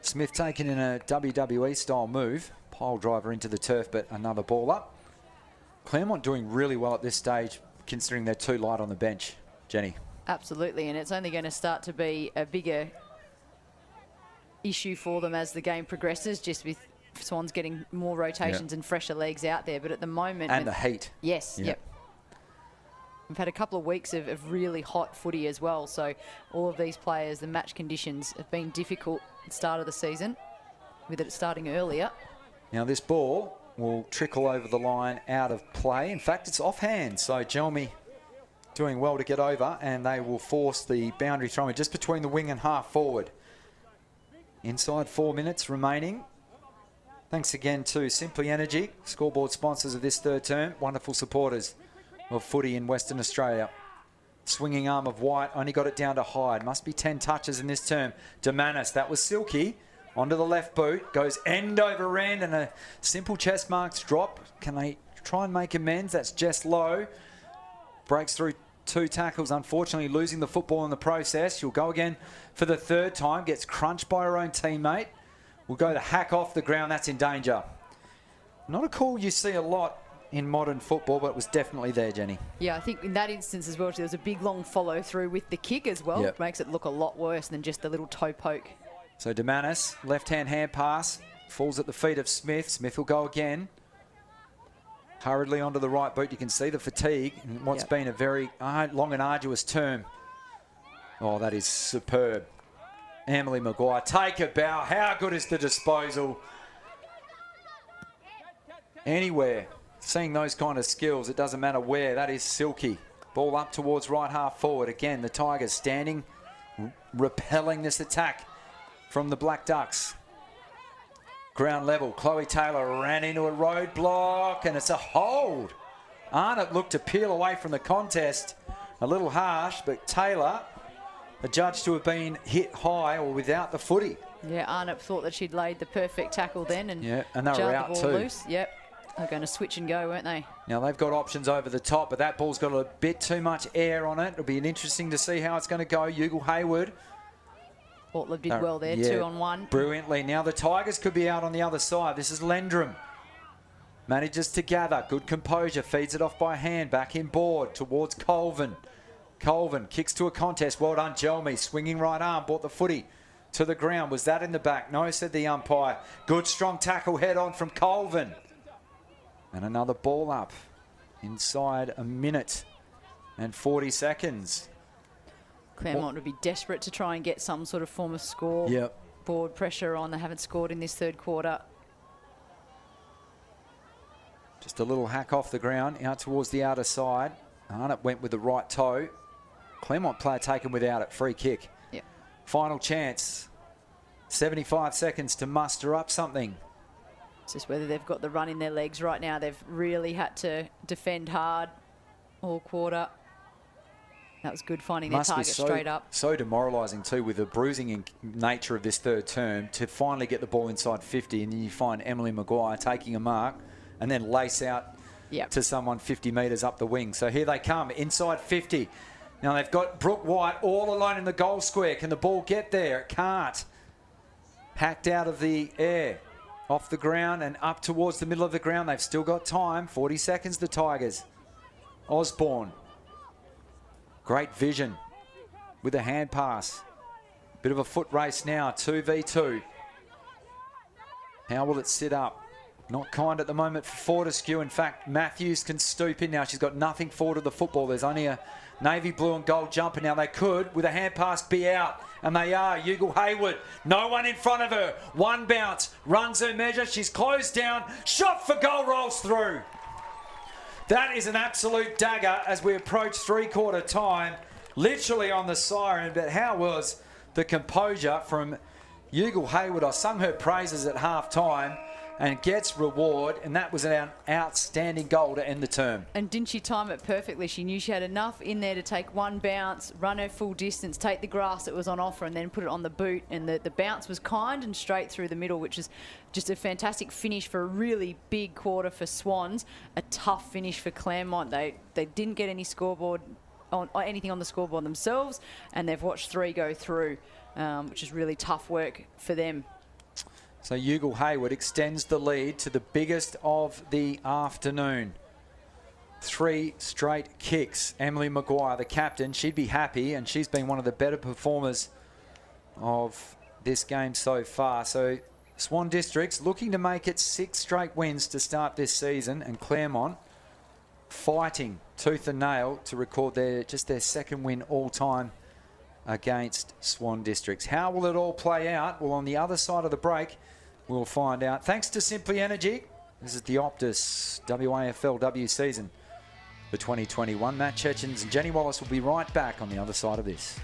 Smith taken in a WWE style move. Pile driver into the turf, but another ball up. Claremont doing really well at this stage, considering they're too light on the bench. Jenny. Absolutely, and it's only going to start to be a bigger issue for them as the game progresses, just with Swans getting more rotations and fresher legs out there. But at the moment... And the heat. Yes, yep. We've had a couple of weeks of really hot footy as well. So all of these players, the match conditions have been difficult at the start of the season, with it starting earlier. Now this ball will trickle over the line out of play. In fact, it's offhand. So Gelmy doing well to get over, and they will force the boundary throw in just between the wing and half forward. Inside 4 minutes remaining. Thanks again to Simply Energy, scoreboard sponsors of this third term. Wonderful supporters of footy in Western Australia. Swinging arm of White, only got it down to Hyde. Must be 10 touches in this term. Demanis, that was silky. Onto the left boot, goes end over end, and a simple chest marks drop. Can they try and make amends? That's Jess Lowe. Breaks through 2 tackles, unfortunately losing the football in the process. She'll go again for the third time. Gets crunched by her own teammate. Will go to hack off the ground. That's in danger. Not a call you see a lot in modern football, but it was definitely there, Jenny. Yeah, I think in that instance as well, there was a big long follow through with the kick as well. Yep. It makes it look a lot worse than just the little toe poke. So Demanis, left-hand hand pass, falls at the feet of Smith. Smith will go again. Hurriedly onto the right boot. You can see the fatigue in what's been a very long and arduous term. Oh, that is superb. Emily Maguire, take a bow. How good is the disposal? Anywhere. Seeing those kind of skills, it doesn't matter where. That is silky. Ball up towards right half forward. Again, the Tigers standing, repelling this attack from the Black Ducks. Ground level. Chloe Taylor ran into a roadblock, and it's a hold. Arnott looked to peel away from the contest. A little harsh, but Taylor, adjudged to have been hit high or without the footy. Yeah, Arnott thought that she'd laid the perfect tackle then and they were jarred out the ball too. loose. Yep. They're going to switch and go, weren't they? Now, they've got options over the top, but that ball's got a bit too much air on it. It'll be interesting to see how it's going to go. Ugle Hayward. Ortleb did well there, 2-on-1. Brilliantly. Now the Tigers could be out on the other side. This is Lendrum. Manages to gather. Good composure. Feeds it off by hand. Back in board towards Colvin. Colvin kicks to a contest. Well done, Gelmy. Swinging right arm. Brought the footy to the ground. Was that in the back? No, said the umpire. Good strong tackle head on from Colvin. And another ball up inside a minute and 40 seconds. Claremont would be desperate to try and get some sort of form of score. Yep. Board pressure on. They haven't scored in this third quarter. Just a little hack off the ground out towards the outer side. Arnott went with the right toe. Claremont player taken without it. Free kick. Yep. Final chance. 75 seconds to muster up something. It's just whether they've got the run in their legs right now. They've really had to defend hard all quarter. That was good, finding their target straight up. So demoralising too, with the bruising nature of this third term, to finally get the ball inside 50, and then you find Emily Maguire taking a mark and then lace out to someone 50 metres up the wing. So here they come, inside 50. Now they've got Brooke White all alone in the goal square. Can the ball get there? It can't. Hacked out of the air, off the ground and up towards the middle of the ground. They've still got time. 40 seconds, the Tigers. Osborne. Great vision with a hand pass. Bit of a foot race now, 2v2. How will it sit up? Not kind at the moment for Fortescue. In fact, Matthews can stoop in now. She's got nothing forward of the football. There's only a navy blue and gold jumper now. They could, with a hand pass, be out. And they are. Ugle Hayward, no one in front of her. One bounce, runs her measure. She's closed down. Shot for goal, rolls through. That is an absolute dagger as we approach three-quarter time. Literally on the siren. But how was the composure from Ugle Hayward? I sung her praises at half-time and gets reward, and that was an outstanding goal to end the term. And didn't she time it perfectly? She knew she had enough in there to take one bounce, run her full distance, take the grass that was on offer, and then put it on the boot. And the bounce was kind and straight through the middle, which is just a fantastic finish for a really big quarter for Swans. A tough finish for Claremont. They didn't get any scoreboard on anything on the scoreboard themselves, and they've watched three go through, which is really tough work for them. So Ugle Hayward extends the lead to the biggest of the afternoon. 3 straight kicks. Emily Maguire, the captain, she'd be happy, and she's been one of the better performers of this game so far. So Swan Districts looking to make it 6 straight wins to start this season, and Claremont fighting tooth and nail to record their second win all time against Swan Districts. How will it all play out? Well, on the other side of the break, we'll find out. Thanks to Simply Energy. This is the Optus WAFLW season for 2021. Matt Chechens and Jenny Wallace will be right back on the other side of this.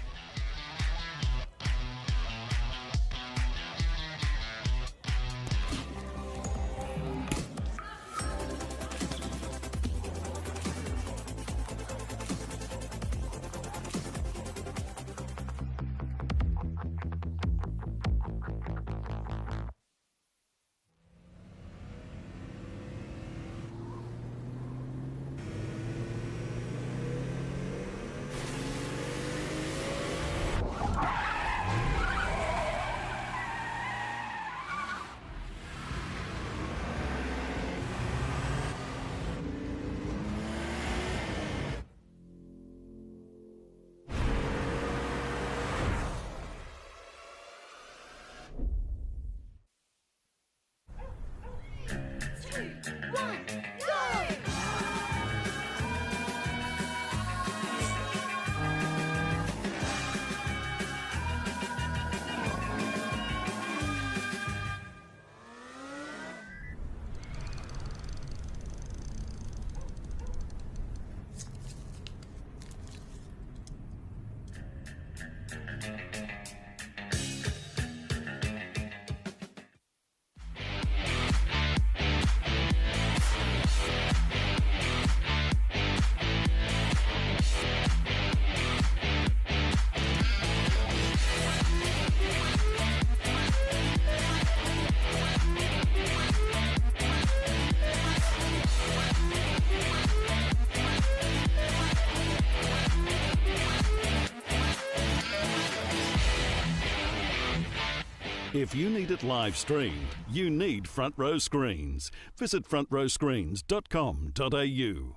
If you need it live streamed, you need Front Row Screens. Visit frontrowscreens.com.au.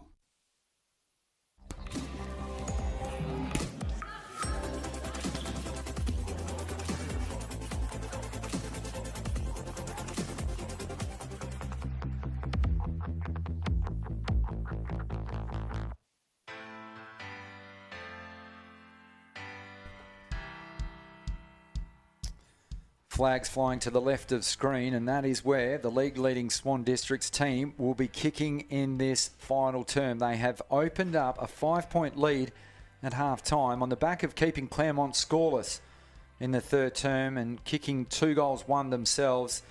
Flags flying to the left of screen, and that is where the league-leading Swan Districts team will be kicking in this final term. They have opened up a 5-point lead at half-time on the back of keeping Claremont scoreless in the third term and kicking 2 goals, one themselves.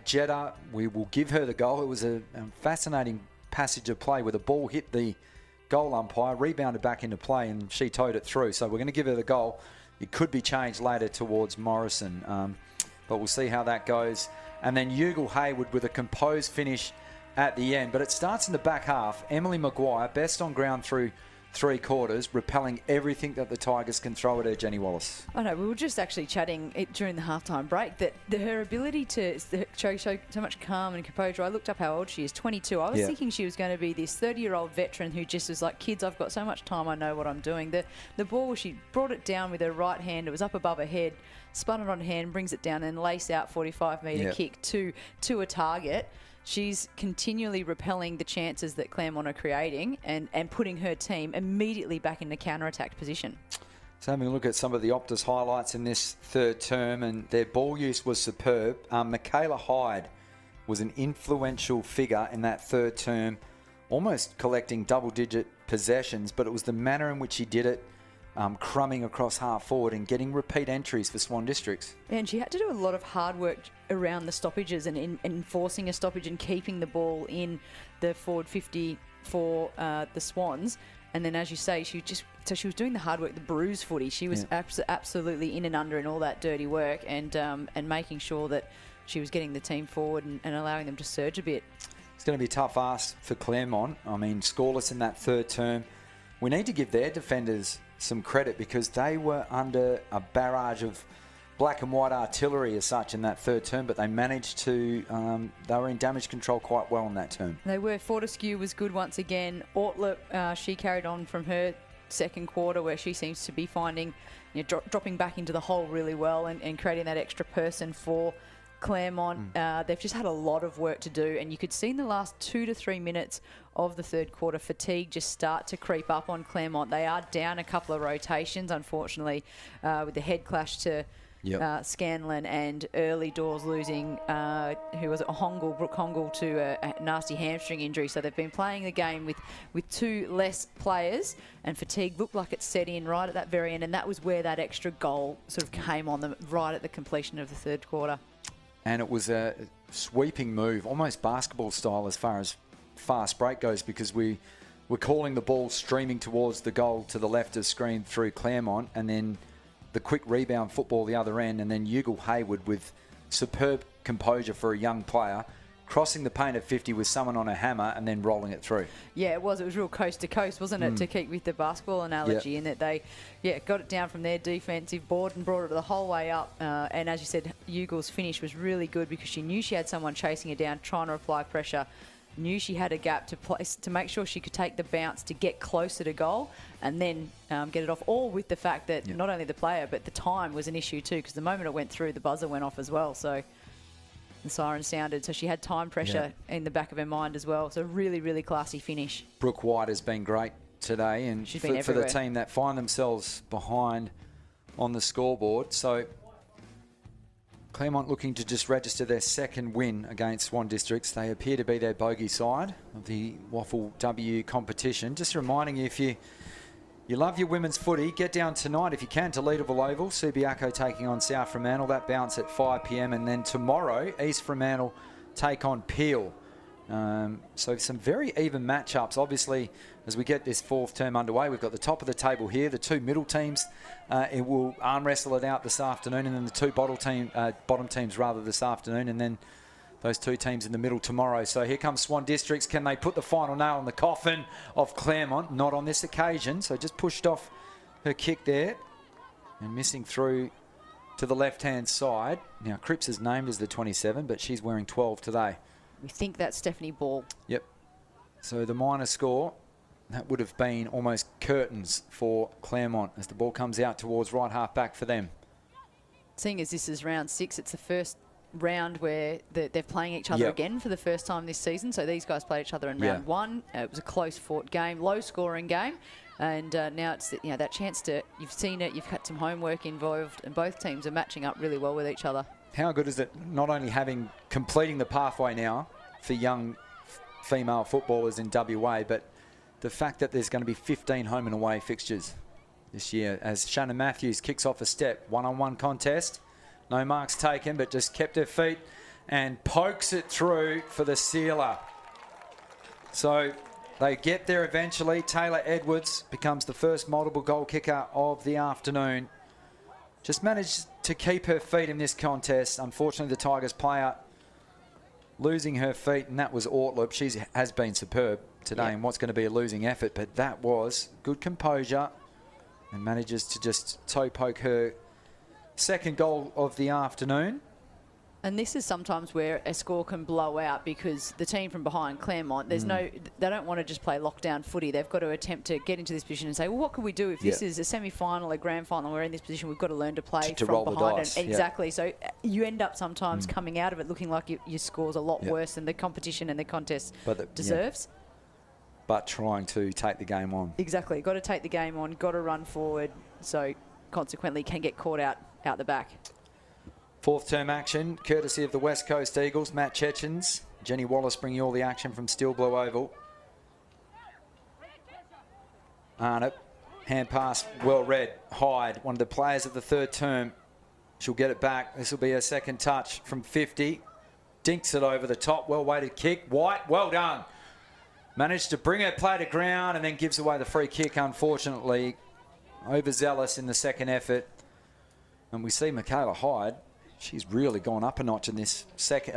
Jeddah, we will give her the goal. It was a fascinating passage of play where the ball hit the goal umpire, rebounded back into play, and she towed it through. So we're going to give her the goal. It could be changed later towards Morrison, but we'll see how that goes. And then Ugle Hayward with a composed finish at the end. But it starts in the back half. Emily Maguire, best on ground through 3 quarters, repelling everything that the Tigers can throw at her, Jenny Wallace. I know, we were just actually chatting during the halftime break that her ability to show so much calm and composure. I looked up how old she is, 22. I was thinking she was going to be this 30-year-old veteran who just was like, kids, I've got so much time, I know what I'm doing. The ball, she brought it down with her right hand. It was up above her head, spun it on her hand, brings it down and lace out 45-metre kick to a target. she's continually repelling the chances that Claremont are creating and putting her team immediately back into counter-attack position. So having a look at some of the Optus highlights in this third term, and their ball use was superb. Michaela Hyde was an influential figure in that third term, almost collecting double-digit possessions, but it was the manner in which she did it, crumbing across half forward and getting repeat entries for Swan Districts. And she had to do a lot of hard work around the stoppages and in enforcing a stoppage and keeping the ball in the forward 50 for the Swans. And then, as you say, she was doing the hard work, the bruise footy. She was absolutely in and under in all that dirty work and making sure that she was getting the team forward and allowing them to surge a bit. It's going to be a tough ask for Claremont. I mean, scoreless in that third term. We need to give their defenders some credit because they were under a barrage of black and white artillery as such in that third term, but they managed to, they were in damage control quite well in that term. They were. Fortescue was good once again. Ortlip, she carried on from her second quarter where she seems to be finding, dropping back into the hole really well and creating that extra person for Claremont. They've just had a lot of work to do, and you could see in the last 2 to 3 minutes of the third quarter fatigue just start to creep up on Claremont. They are down a couple of rotations, unfortunately, with the head clash to Scanlon and early doors losing, who was Brooke Hongle to a nasty hamstring injury. So they've been playing the game with 2 less players, and fatigue looked like it set in right at that very end, and that was where that extra goal sort of came on them right at the completion of the third quarter. And it was a sweeping move, almost basketball style as far as fast break goes, because we were calling the ball streaming towards the goal to the left of screen through Claremont, and then the quick rebound football the other end, and then Ugal Hayward with superb composure for a young player, crossing the paint at 50 with someone on a hammer and then rolling it through. Yeah, it was real coast to coast, wasn't it, to keep with the basketball analogy, in that they got it down from their defensive board and brought it the whole way up. And as you said, Ugal's finish was really good because she knew she had someone chasing her down, trying to apply pressure, knew she had a gap to place to make sure she could take the bounce to get closer to goal and then get it off, all with the fact that not only the player but the time was an issue too, because the moment it went through, the buzzer went off as well, so the siren sounded, so she had time pressure in the back of her mind as well. So really, really classy finish. Brooke White has been great today, and for the team that find themselves behind on the scoreboard. So Claremont looking to just register their second win against Swan Districts. They appear to be their bogey side of the WAFLW competition. Just reminding you, if you love your women's footy, get down tonight if you can to Leederville Oval. Subiaco taking on South Fremantle. That bounce at 5 p.m. And then tomorrow, East Fremantle take on Peel. So some very even matchups. Obviously, as we get this fourth term underway, we've got the top of the table here. The 2 middle teams, it will arm wrestle it out this afternoon, and then the 2 bottom teams rather this afternoon, and then those 2 teams in the middle tomorrow. So here comes Swan Districts. Can they put the final nail in the coffin of Claremont? Not on this occasion. So just pushed off her kick there and missing through to the left-hand side. Now, Cripps is named as the 27, but she's wearing 12 today. We think that's Stephanie Ball. Yep. So the minor score, that would have been almost curtains for Claremont as the ball comes out towards right half back for them. Seeing as this is round 6, it's the first round where they're playing each other again for the first time this season. So these guys played each other in round 1. It was a close fought game, low scoring game. And now it's that chance to, you've seen it, you've had some homework involved, and both teams are matching up really well with each other. How good is it not only completing the pathway now for young female footballers in WA, but the fact that there's going to be 15 home and away fixtures this year as Shannon Matthews kicks off a step, one-on-one contest. No marks taken, but just kept her feet and pokes it through for the sealer. So they get there eventually. Taylor Edwards becomes the first multiple goal kicker of the afternoon. Just managed to keep her feet in this contest. Unfortunately, the Tigers player losing her feet, and that was Ortlip. She has been superb today in what's going to be a losing effort, but that was good composure and manages to just toe poke her second goal of the afternoon. And this is sometimes where a score can blow out because the team from behind, Claremont, they don't want to just play lockdown footy. They've got to attempt to get into this position and say, well, what can we do if this is a semi-final, a grand final, we're in this position, we've got to learn to play to from roll behind. the dice. And exactly. So you end up sometimes coming out of it looking like your score's a lot worse than the competition and the contest deserves. But trying to take the game on. Exactly. Got to take the game on, got to run forward. So consequently can get caught out the back. Fourth term action, courtesy of the West Coast Eagles. Matt Chechens, Jenny Wallace bringing you all the action from Steel Blue Oval. Arnott, hand pass, well read. Hyde, one of the players of the third term. She'll get it back. This will be her second touch from 50. Dinks it over the top, well-weighted kick. White, well done. Managed to bring her play to ground and then gives away the free kick, unfortunately. Overzealous in the second effort. And we see Michaela Hyde. She's really gone up a notch in this second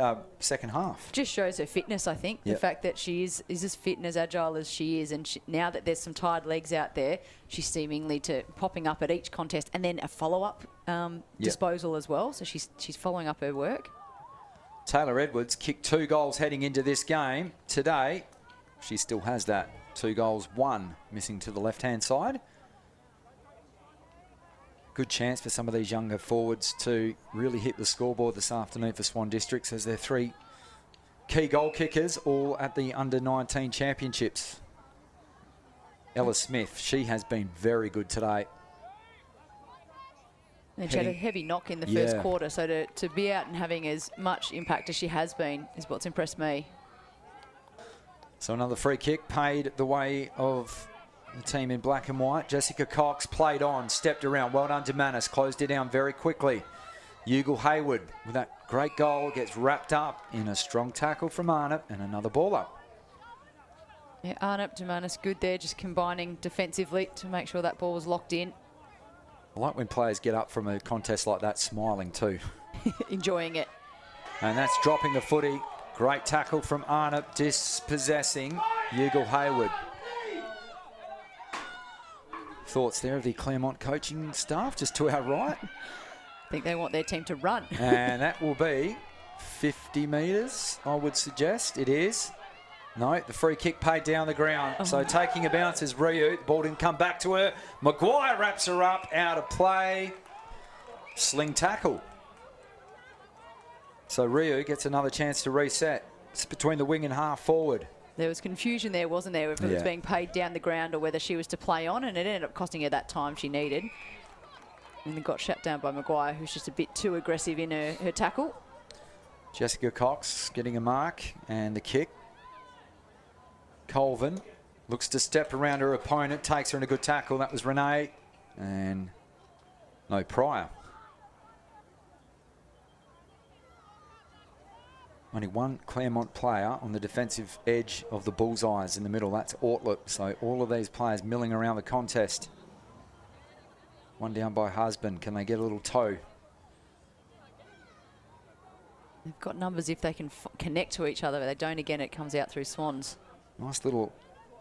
half. Just shows her fitness, I think. The fact that she is as fit and as agile as she is. And now that there's some tired legs out there, she's seemingly popping up at each contest and then a follow-up disposal as well. So she's following up her work. Taylor Edwards kicked 2 goals heading into this game. Today, she still has that 2 goals, 1 missing to the left-hand side. Good chance for some of these younger forwards to really hit the scoreboard this afternoon for Swan Districts as their 3 key goal kickers all at the under-19 championships. Ella Smith, she has been very good today. And she had a heavy knock in the first quarter, so to be out and having as much impact as she has been is what's impressed me. So another free kick paid the way of the team in black and white. Jessica Cox played on, stepped around. Well done to Manis, closed it down very quickly. Ugal Hayward with that great goal gets wrapped up in a strong tackle from Arnott and another ball up. Yeah, Arnott to Manis, good there, just combining defensively to make sure that ball was locked in. I like when players get up from a contest like that smiling too. Enjoying it. And that's dropping the footy. Great tackle from Arnott, dispossessing Ugal Hayward. Thoughts there of the Claremont coaching staff, just to our right. I think they want their team to run. And that will be 50 metres, I would suggest. It is. No, the free kick paid down the ground. So taking a bounce is Ryu. The ball didn't come back to her. Maguire wraps her up, out of play. Sling tackle. So Ryu gets another chance to reset. It's between the wing and half forward. There was confusion there, wasn't there, if it was being paid down the ground or whether she was to play on, and it ended up costing her that time she needed. And then got shut down by Maguire, who's just a bit too aggressive in her tackle. Jessica Cox getting a mark and the kick. Colvin looks to step around her opponent, takes her in a good tackle. That was Renee. And no Pryor. Only one Claremont player on the defensive edge of the bullseyes in the middle. That's Ortlip. So all of these players milling around the contest. One down by Husband. Can they get a little toe? They've got numbers if they can connect to each other. If they don't, again, it comes out through Swans. Nice little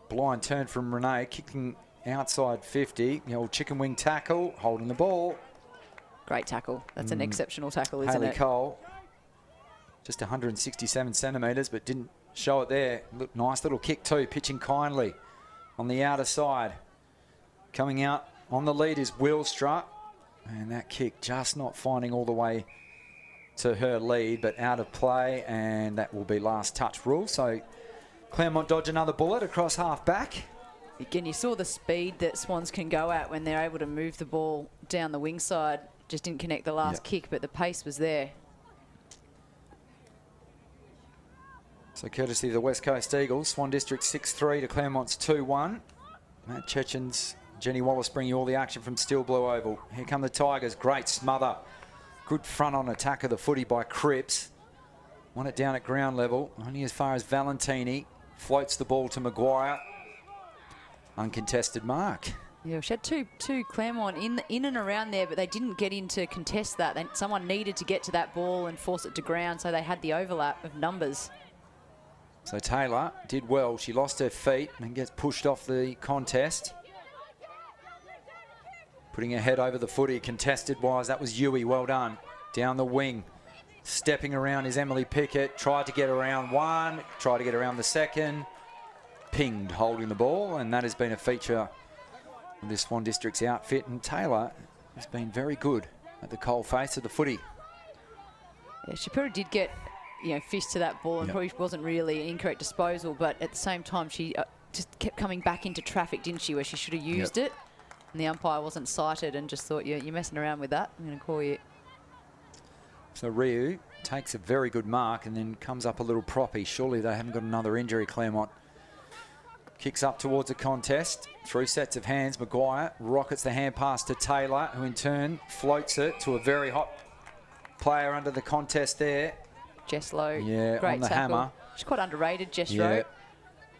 blind turn from Renee, kicking outside 50. The old chicken wing tackle, holding the ball. Great tackle. That's an exceptional tackle, isn't Hayley it? Cole, just 167 centimetres, but didn't show it there. Look, nice little kick too, pitching kindly on the outer side. Coming out on the lead is Wilstra, and that kick just not finding all the way to her lead, but out of play, and that will be last touch rule. So Claremont dodge another bullet across half back. Again, you saw the speed that Swans can go at when they're able to move the ball down the wing side. Just didn't connect the last kick, but the pace was there. So courtesy of the West Coast Eagles, Swan District 6-3 to Claremont's 2-1. Matt Chechens, Jenny Wallace bringing you all the action from Steel Blue Oval. Here come the Tigers, great smother. Good front on attack of the footy by Cripps. Won it down at ground level, only as far as Valentini. Floats the ball to Maguire. Uncontested mark. Yeah, she had two Claremont in and around there, but they didn't get in to contest that. Someone needed to get to that ball and force it to ground, so they had the overlap of numbers. So Taylor did well. She lost her feet and gets pushed off the contest. Putting her head over the footy, contested wise. That was Yui, well done. Down the wing. Stepping around is Emily Pickett. Tried to get around one, tried to get around the second. Pinged holding the ball, and that has been a feature of this Swan District's outfit. And Taylor has been very good at the coal face of the footy. Yeah, she probably did get, fist to that ball and probably wasn't really an incorrect disposal, but at the same time she just kept coming back into traffic, didn't she, where she should have used it. And the umpire wasn't sighted and just thought, you're messing around with that. I'm going to call you. So Ryu takes a very good mark and then comes up a little proppy. Surely they haven't got another injury, Claremont. Kicks up towards the contest. Through sets of hands, Maguire rockets the hand pass to Taylor, who in turn floats it to a very hot player under the contest there. Jess Lowe. Yeah, great on the tackle. hammer. She's quite underrated, Jess Lowe.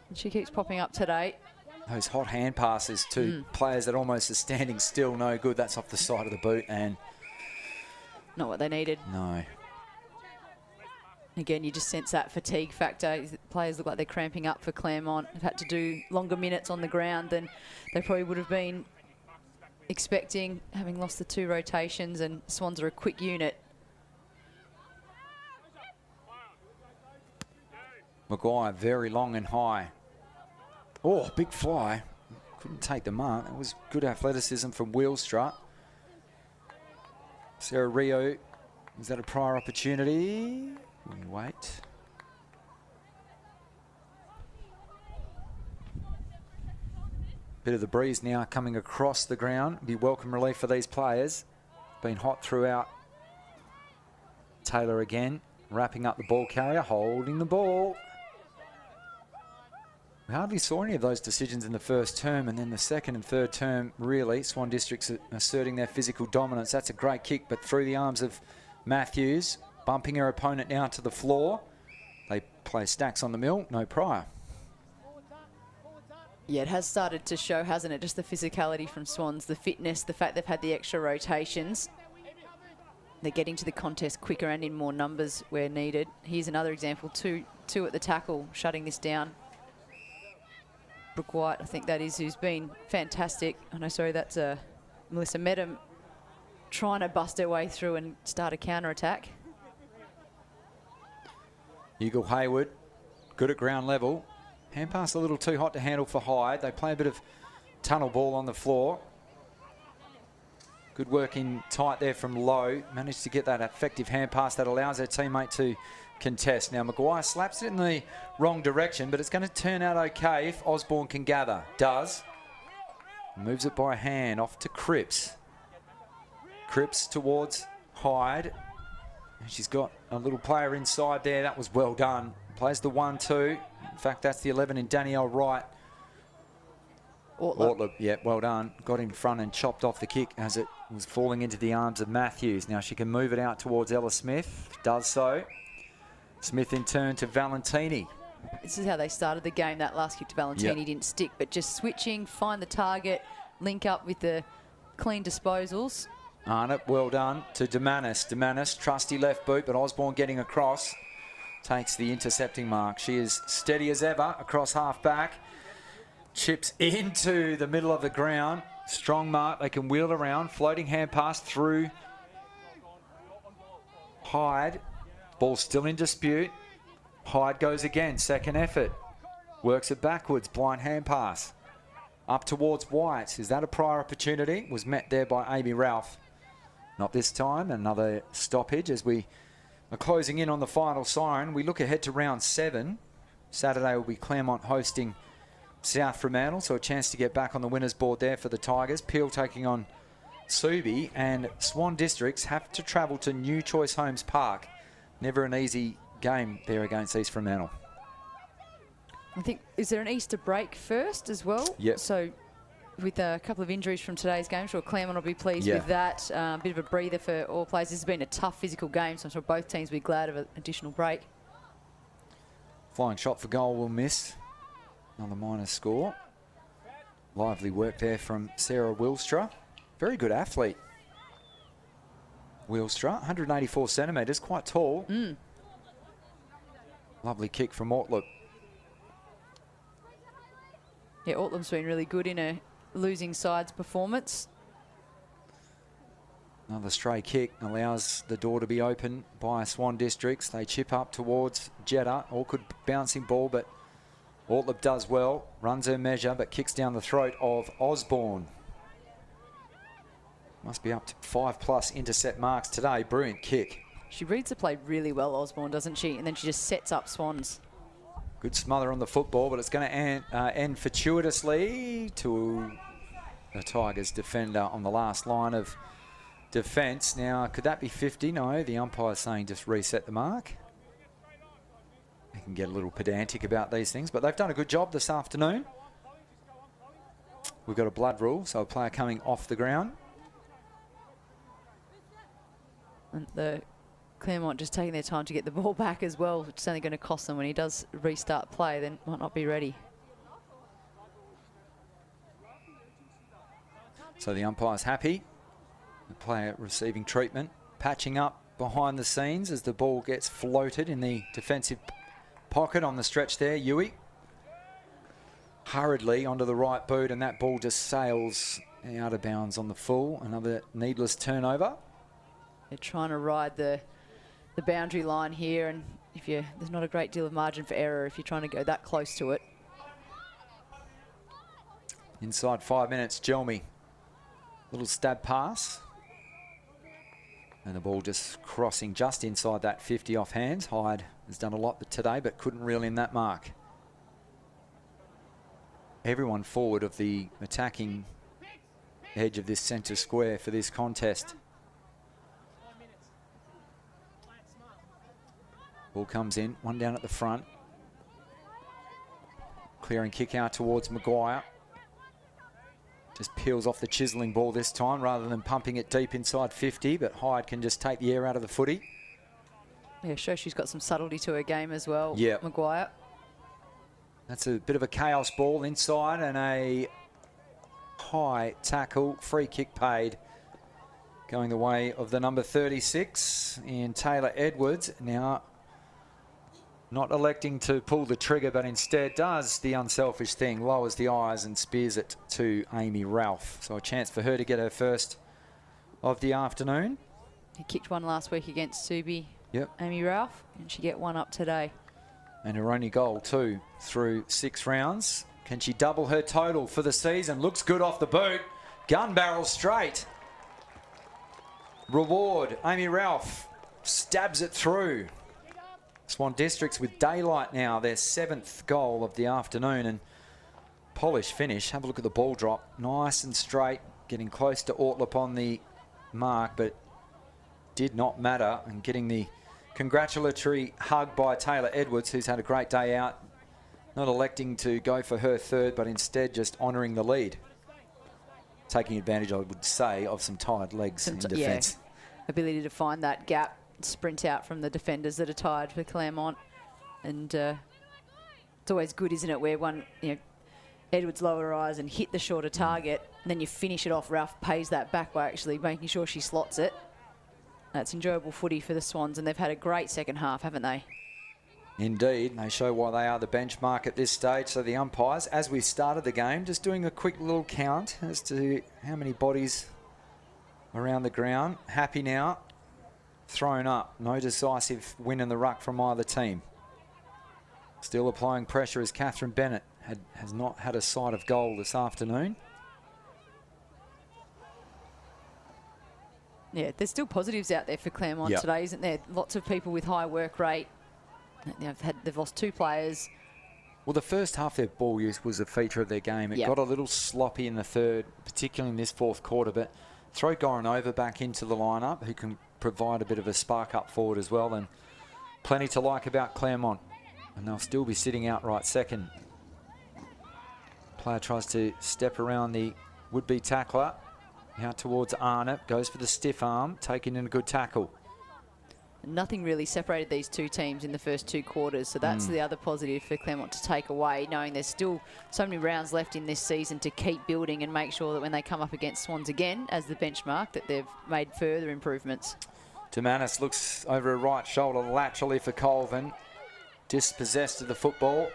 And she keeps popping up today. Those hot hand passes to players that almost are standing still, no good. That's off the side of the boot and... Not what they needed. No. Again, you just sense that fatigue factor. Players look like they're cramping up for Claremont. They've had to do longer minutes on the ground than they probably would have been expecting, having lost the 2 rotations, and Swans are a quick unit. Maguire very long and high. Oh, big fly. Couldn't take the mark. That was good athleticism from Wheelstra. Sarah Rio, is that a prior opportunity? We wait. Bit of the breeze now coming across the ground. Be welcome relief for these players. Been hot throughout. Taylor again, wrapping up the ball carrier, holding the ball. We hardly saw any of those decisions in the first term, and then the second and third term, really, Swan District's asserting their physical dominance. That's a great kick, but through the arms of Matthews, bumping her opponent now to the floor. They play stacks on the mill, no prior. Yeah, it has started to show, hasn't it? Just the physicality from Swans, the fitness, the fact they've had the extra rotations. They're getting to the contest quicker and in more numbers where needed. Here's another example, two at the tackle, shutting this down. Brooke White, I think that is, who's been fantastic. Oh no, sorry, that's Melissa Medham trying to bust her way through and start a counter-attack. Eagle Hayward, good at ground level. Hand pass a little too hot to handle for Hyde. They play a bit of tunnel ball on the floor. Good work in tight there from Lowe. Managed to get that effective hand pass that allows her teammate to contest. Now Maguire slaps it in the wrong direction, but it's going to turn out okay if Osborne can gather. Does. Moves it by hand off to Cripps. Cripps towards Hyde. And she's got a little player inside there. That was well done. Plays the 1-2. In fact, that's the 11 in Danielle Wright. Ortleb, yeah, well done. Got in front and chopped off the kick as it was falling into the arms of Matthews. Now she can move it out towards Ella Smith. Does so. Smith in turn to Valentini. This is how they started the game. That last kick to Valentini didn't stick, but just switching, find the target, link up with the clean disposals. Arnott, well done to Demanis. Demanis, trusty left boot, but Osborne getting across. Takes the intercepting mark. She is steady as ever across half back. Chips into the middle of the ground. Strong mark. They can wheel around. Floating hand pass through Hyde. Ball still in dispute. Hyde goes again. Second effort. Works it backwards. Blind hand pass. Up towards White. Is that a prior opportunity? Was met there by Amy Ralph. Not this time. Another stoppage as we are closing in on the final siren. We look ahead to round 7. Saturday will be Claremont hosting South Fremantle, so a chance to get back on the winners board there for the Tigers. Peel taking on Subi, and Swan Districts have to travel to New Choice Homes Park. Never an easy game there against East Fremantle. I think, is there an Easter break first as well? Yep. So with a couple of injuries from today's game, I'm sure Claremont will be pleased with that. Bit of a breather for all players. This has been a tough physical game, so I'm sure both teams will be glad of an additional break. Flying shot for goal will miss. Another minus score. Lively work there from Sarah Wheelstra. Very good athlete. Wheelstra, 184 centimetres, quite tall. Lovely kick from Ortleb. Yeah, Ortleb's been really good in a losing side's performance. Another stray kick allows the door to be open by Swan Districts. They chip up towards Jeddah. Awkward bouncing ball, but WAFLW does well. Runs her measure, but kicks down the throat of Osborne. Must be up to 5+ intercept marks today. Brilliant kick. She reads the play really well, Osborne, doesn't she? And then she just sets up Swans. Good smother on the football, but it's going to end fortuitously to the Tigers defender on the last line of defence. Now, could that be 50? No, the umpire's saying just reset the mark. They can get a little pedantic about these things, but they've done a good job this afternoon. We've got a blood rule, so a player coming off the ground. And the Claremont just taking their time to get the ball back as well, which is only going to cost them when he does restart play, then might not be ready. So the umpire's happy. The player receiving treatment, patching up behind the scenes as the ball gets floated in the defensive pocket on the stretch there. Yui hurriedly onto the right boot, and that ball just sails out of bounds on the full. Another needless turnover. They're trying to ride the boundary line here, and there's not a great deal of margin for error if you're trying to go that close to it. Inside 5 minutes, Jelmy. Little stab pass. And the ball just crossing just inside that 50 off hands. Hyde has done a lot today, but couldn't reel in that mark. Everyone forward of the attacking edge of this centre square for this contest. Ball comes in, one down at the front. Clearing kick out towards Maguire. Just peels off the chiselling ball this time rather than pumping it deep inside 50, but Hyde can just take the air out of the footy. Yeah, shows she's got some subtlety to her game as well, yeah. Maguire. That's a bit of a chaos ball inside, and a high tackle, free kick paid. Going the way of the number 36 in Taylor Edwards. Now, not electing to pull the trigger, but instead does the unselfish thing, lowers the eyes and spears it to Amy Ralph. So a chance for her to get her first of the afternoon. He kicked one last week against Subi, yep. Amy Ralph, and she get one up today. And her only goal too through 6 rounds. Can she double her total for the season? Looks good off the boot. Gun barrel straight. Reward, Amy Ralph stabs it through. Swan Districts with daylight now, their 7th goal of the afternoon, and polished finish. Have a look at the ball drop. Nice and straight, getting close to WAFLW on the mark, but did not matter, and getting the congratulatory hug by Taylor Edwards, who's had a great day out. Not electing to go for her third, but instead just honouring the lead. Taking advantage, I would say, of some tired legs in defence. Yeah. Ability to find that gap, sprint out from the defenders that are tired for Claremont, and it's always good, isn't it, where Edwards lower her eyes and hit the shorter target, and then you finish it off. Ralph pays that back by actually making sure she slots it. That's enjoyable footy for the Swans, and they've had a great second half, haven't they? Indeed, they show why they are the benchmark at this stage. So the umpires, as we started the game, just doing a quick little count as to how many bodies around the ground. Happy now. Thrown up. No decisive win in the ruck from either team. Still applying pressure as Catherine Bennett has not had a sight of goal this afternoon. Yeah, there's still positives out there for Claremont today, isn't there? Lots of people with high work rate. They've lost 2 players. Well, the first half, their ball use was a feature of their game. It got a little sloppy in the third, particularly in this 4th quarter, but throw Goranova back into the lineup, who can provide a bit of a spark up forward as well, and plenty to like about Claremont, and they'll still be sitting outright second. Player tries to step around the would-be tackler, out towards Arnott, goes for the stiff arm, taking in a good tackle. Nothing really separated these 2 teams in the first 2 quarters, so that's the other positive for Claremont to take away, knowing there's still so many rounds left in this season to keep building and make sure that when they come up against Swans again as the benchmark, that they've made further improvements. Demanis looks over her right shoulder laterally for Colvin, dispossessed of the football.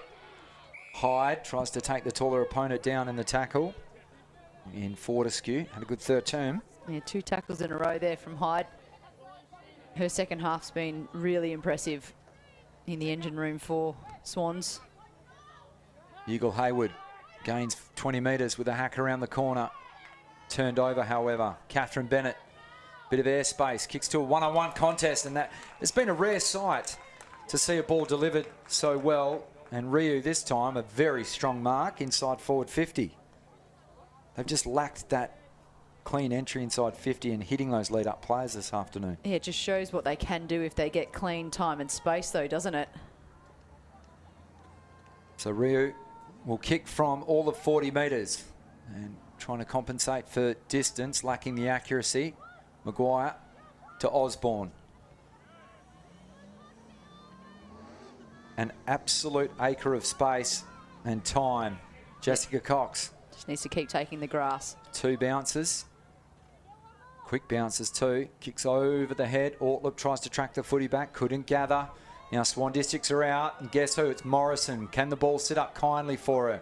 Hyde tries to take the taller opponent down in the tackle. In Fortescue, had a good third term. Yeah, 2 tackles in a row there from Hyde. Her second half's been really impressive in the engine room for Swans. Eagle Hayward gains 20 metres with a hack around the corner. Turned over, however. Catherine Bennett, bit of airspace, kicks to a one-on-one contest, and that it's been a rare sight to see a ball delivered so well. And Ryu this time, a very strong mark inside forward 50. They've just lacked that clean entry inside 50 and hitting those lead-up players this afternoon. Yeah, it just shows what they can do if they get clean time and space, though, doesn't it? So Ryu will kick from all of 40 metres and trying to compensate for distance, lacking the accuracy. Maguire to Osborne. An absolute acre of space and time. Jessica Cox. Just needs to keep taking the grass. 2 bounces. Quick bounces too. Kicks over the head. Ortlip tries to track the footy back. Couldn't gather. Now Swan Districts are out. And guess who? It's Morrison. Can the ball sit up kindly for her?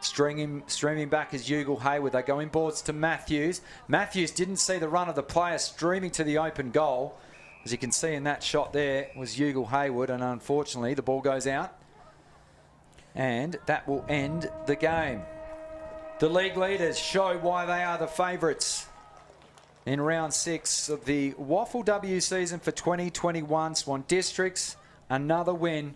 Streaming back is Ugal Hayward. They go inboards to Matthews. Matthews didn't see the run of the player streaming to the open goal. As you can see in that shot there was Ugal Hayward, and unfortunately the ball goes out. And that will end the game. The league leaders show why they are the favourites in round 6 of the WAFLW season for 2021. Swan Districts, another win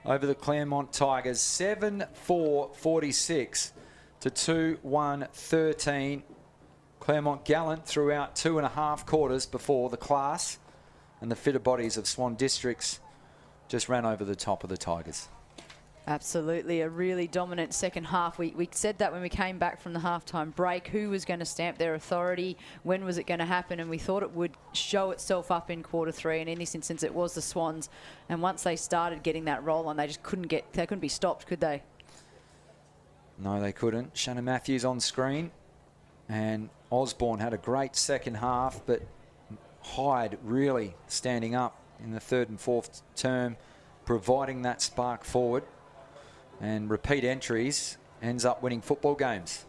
over the Claremont Tigers, 7-4-46 to 2-1-13. Claremont gallant throughout 2.5 quarters before the class and the fitter bodies of Swan Districts just ran over the top of the Tigers. Absolutely, a really dominant second half. We said that when we came back from the halftime break, who was going to stamp their authority, when was it going to happen, and we thought it would show itself up in quarter 3, and in this instance it was the Swans. And once they started getting that roll on, they just couldn't be stopped, could they? No, they couldn't. Shannon Matthews on screen, and Osborne had a great second half, but Hyde really standing up in the 3rd and 4th term, providing that spark forward. And repeat entries ends up winning football games.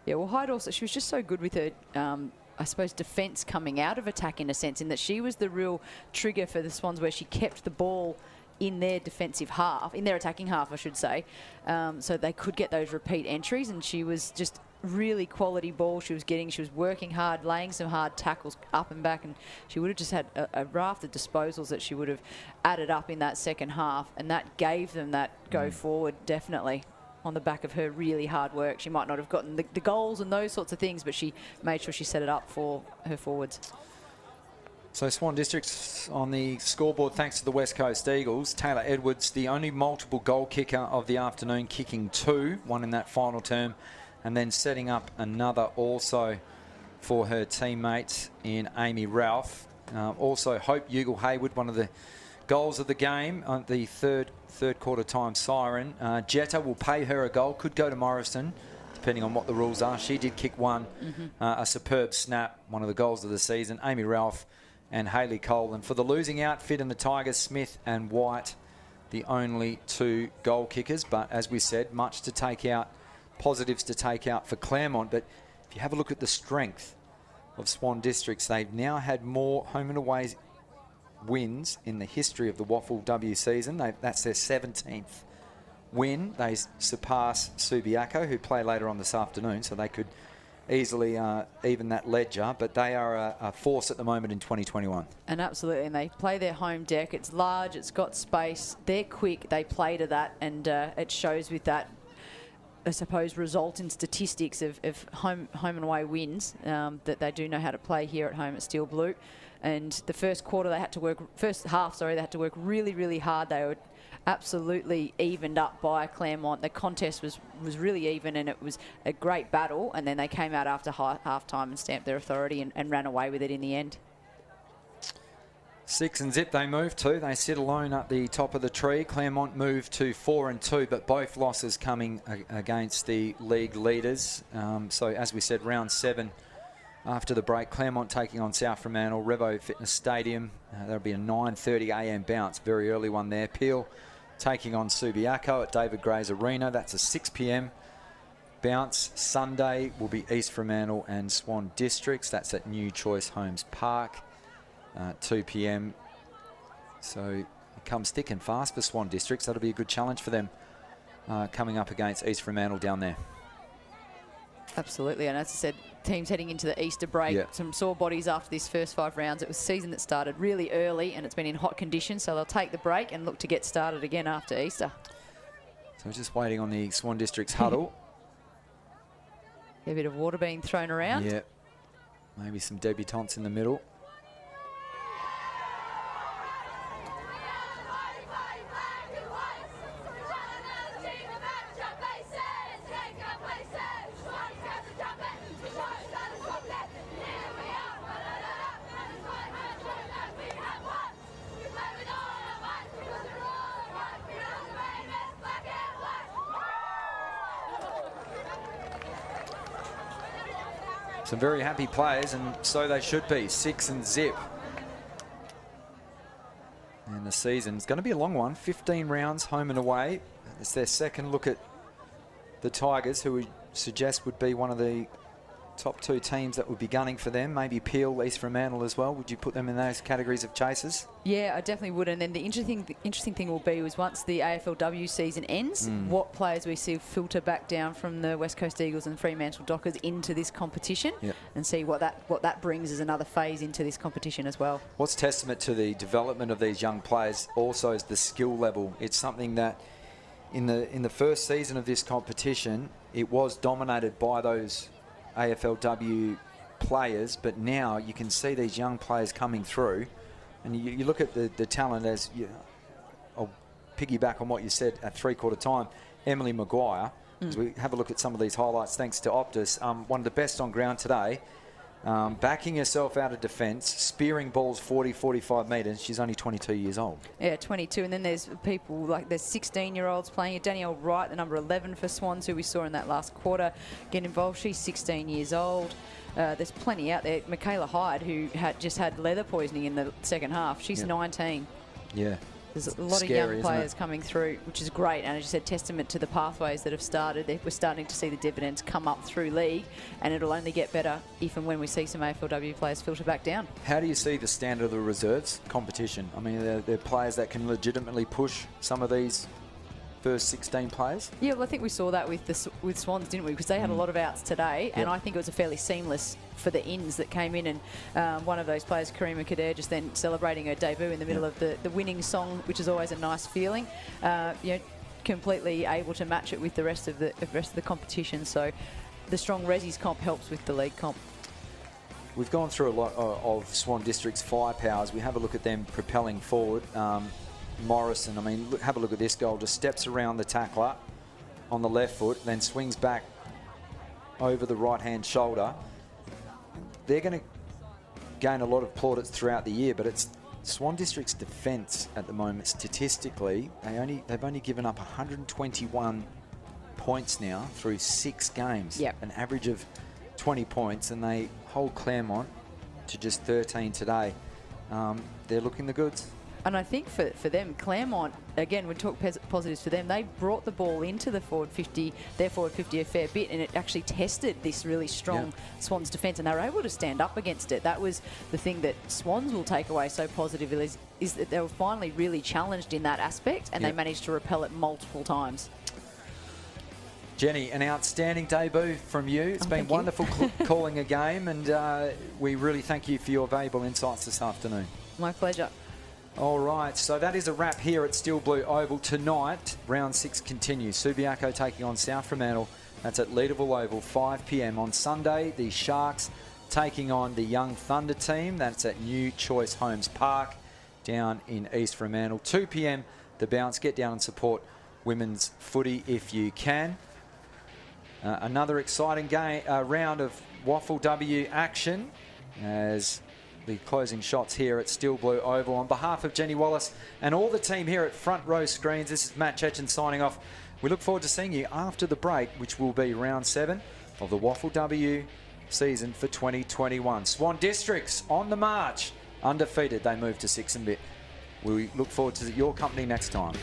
Yeah, well, Hyde also, she was just so good with her, I suppose, defence coming out of attack in a sense, in that she was the real trigger for the Swans, where she kept the ball in their defensive half, in their attacking half, I should say, so they could get those repeat entries. And she was just really quality ball she was getting. She was working hard, laying some hard tackles up and back, and she would have just had a raft of disposals that she would have added up in that second half, and that gave them that go forward, definitely, on the back of her really hard work. She might not have gotten the goals and those sorts of things, but she made sure she set it up for her forwards. So Swan Districts on the scoreboard thanks to the West Coast Eagles. Taylor Edwards, the only multiple goal kicker of the afternoon, kicking 2, one in that final term, and then setting up another also for her teammates in Amy Ralph. Also Hope Ugal Hayward, one of the goals of the game on the third quarter time siren. Jetta will pay her a goal, could go to Morrison depending on what the rules are. She did kick one, a superb snap, one of the goals of the season. Amy Ralph and Hayley Cole. And for the losing outfit in the Tigers, Smith and White, the only 2 goal kickers. But as we said, much to take out, positives to take out for Claremont. But if you have a look at the strength of Swan Districts, they've now had more home and away wins in the history of the WAFLW season. That's their 17th win. They surpass Subiaco, who play later on this afternoon, so they could easily even that ledger, but they are a force at the moment in 2021. And absolutely, and they play their home deck. It's large, it's got space, they're quick, they play to that, and it shows with that, I suppose, result in statistics of home and away wins, that they do know how to play here at home at Steel Blue. And the first half, they had to work really, really hard. They were absolutely evened up by Claremont. The contest was really even, and it was a great battle. And then they came out after half-time and stamped their authority and ran away with it in the end. 6 and zip they move to. They sit alone at the top of the tree. Claremont moved to 4 and 2, but both losses coming against the league leaders. So as we said, round 7 after the break, Claremont taking on South Fremantle, Revo Fitness Stadium. There'll be a 9:30 a.m. bounce, very early one there. Peel taking on Subiaco at David Gray's Arena. That's a 6 p.m. bounce Sunday will be East Fremantle and Swan Districts. That's at New Choice Homes Park, 2 p.m. So it comes thick and fast for Swan Districts. That'll be a good challenge for them coming up against East Fremantle down there. Absolutely, and as I said, teams heading into the Easter break, some sore bodies after this first 5 rounds. It was a season that started really early and it's been in hot conditions, so they'll take the break and look to get started again after Easter. So we're just waiting on the Swan Districts huddle. A bit of water being thrown around. Yeah, maybe some debutantes in the middle. Some very happy players, and so they should be. 6 and zip. And the season's going to be a long one. 15 rounds, home and away. It's their second look at the Tigers, who we suggest would be one of the top 2 teams that would be gunning for them. Maybe Peel, East Fremantle as well. Would you put them in those categories of chasers? Yeah, I definitely would. And then the interesting thing will be was once the AFLW season ends, what players we see filter back down from the West Coast Eagles and Fremantle Dockers into this competition, and see what that brings as another phase into this competition as well. What's testament to the development of these young players also is the skill level. It's something that in the first season of this competition, it was dominated by those AFLW players, but now you can see these young players coming through, and you look at the talent as I'll piggyback on what you said at 3/4 time. Emily Maguire, as we have a look at some of these highlights thanks to Optus, one of the best on ground today, backing herself out of defence, spearing balls 40-45 metres. She's only 22 years old. Yeah, 22. And then there's people like there's 16-year-olds playing. Danielle Wright, the number 11 for Swans, who we saw in that last quarter, get involved. She's 16 years old. There's plenty out there. Michaela Hyde, who just had leather poisoning in the second half. She's 19. Yeah. There's a lot of young players coming through, which is great. And as you said, testament to the pathways that have started. We're starting to see the dividends come up through league, and it'll only get better if and when we see some AFLW players filter back down. How do you see the standard of the reserves competition? I mean, they're players that can legitimately push some of these first 16 players? Yeah, well, I think we saw that with Swans, didn't we? Because they had a lot of outs today, and I think it was a fairly seamless for the ins that came in, and one of those players, Karima Kader, just then celebrating her debut in the middle of the winning song, which is always a nice feeling. Completely able to match it with the rest of the competition. So the strong Resi's comp helps with the league comp. We've gone through a lot of Swan District's firepowers. We have a look at them propelling forward. Morrison, I mean, have a look at this goal. Just steps around the tackler on the left foot, then swings back over the right-hand shoulder. They're going to gain a lot of plaudits throughout the year, but it's Swan District's defence at the moment. Statistically, they've only given up 121 points now through 6 games. An average of 20 points, and they hold Claremont to just 13 today. They're looking the goods. And I think for them, Claremont, again, we talk positives for them, they brought the ball into the forward 50, their forward 50 a fair bit, and it actually tested this really strong Swans defence, and they were able to stand up against it. That was the thing that Swans will take away so positively, is that they were finally really challenged in that aspect, and they managed to repel it multiple times. Jenny, an outstanding debut from you. It's been wonderful calling a game, and we really thank you for your valuable insights this afternoon. My pleasure. All right, so that is a wrap here at Steel Blue Oval tonight. Round 6 continues. Subiaco taking on South Fremantle. That's at Leederville Oval, 5 p.m. On Sunday, the Sharks taking on the Young Thunder team. That's at New Choice Homes Park down in East Fremantle. 2 p.m. the Bounce. Get down and support women's footy if you can. Another exciting round of WAFLW action as the closing shots here at Steel Blue Oval. On behalf of Jenny Wallace and all the team here at Front Row Screens, this is Matt Chechen signing off. We look forward to seeing you after the break, which will be round 7 of the WAFLW season for 2021. Swan Districts on the march. Undefeated, they move to 6 and bit. We look forward to your company next time.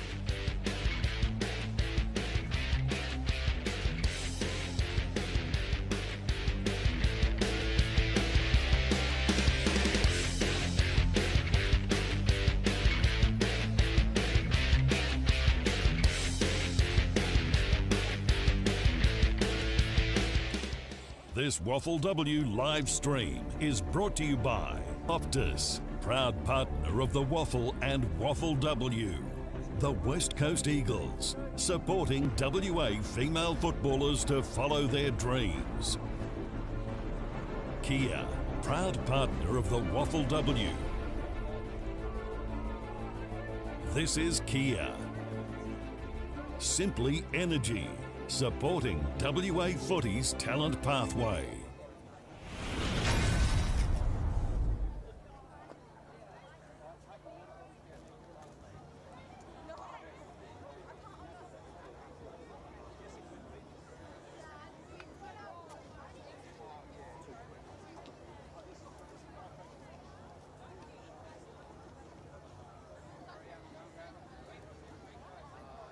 This WAFLW live stream is brought to you by Optus, proud partner of the WAFL and WAFLW. The West Coast Eagles, supporting WA female footballers to follow their dreams. Kia, proud partner of the WAFLW. This is Kia. Simply Energy, supporting WA Footy's talent pathway.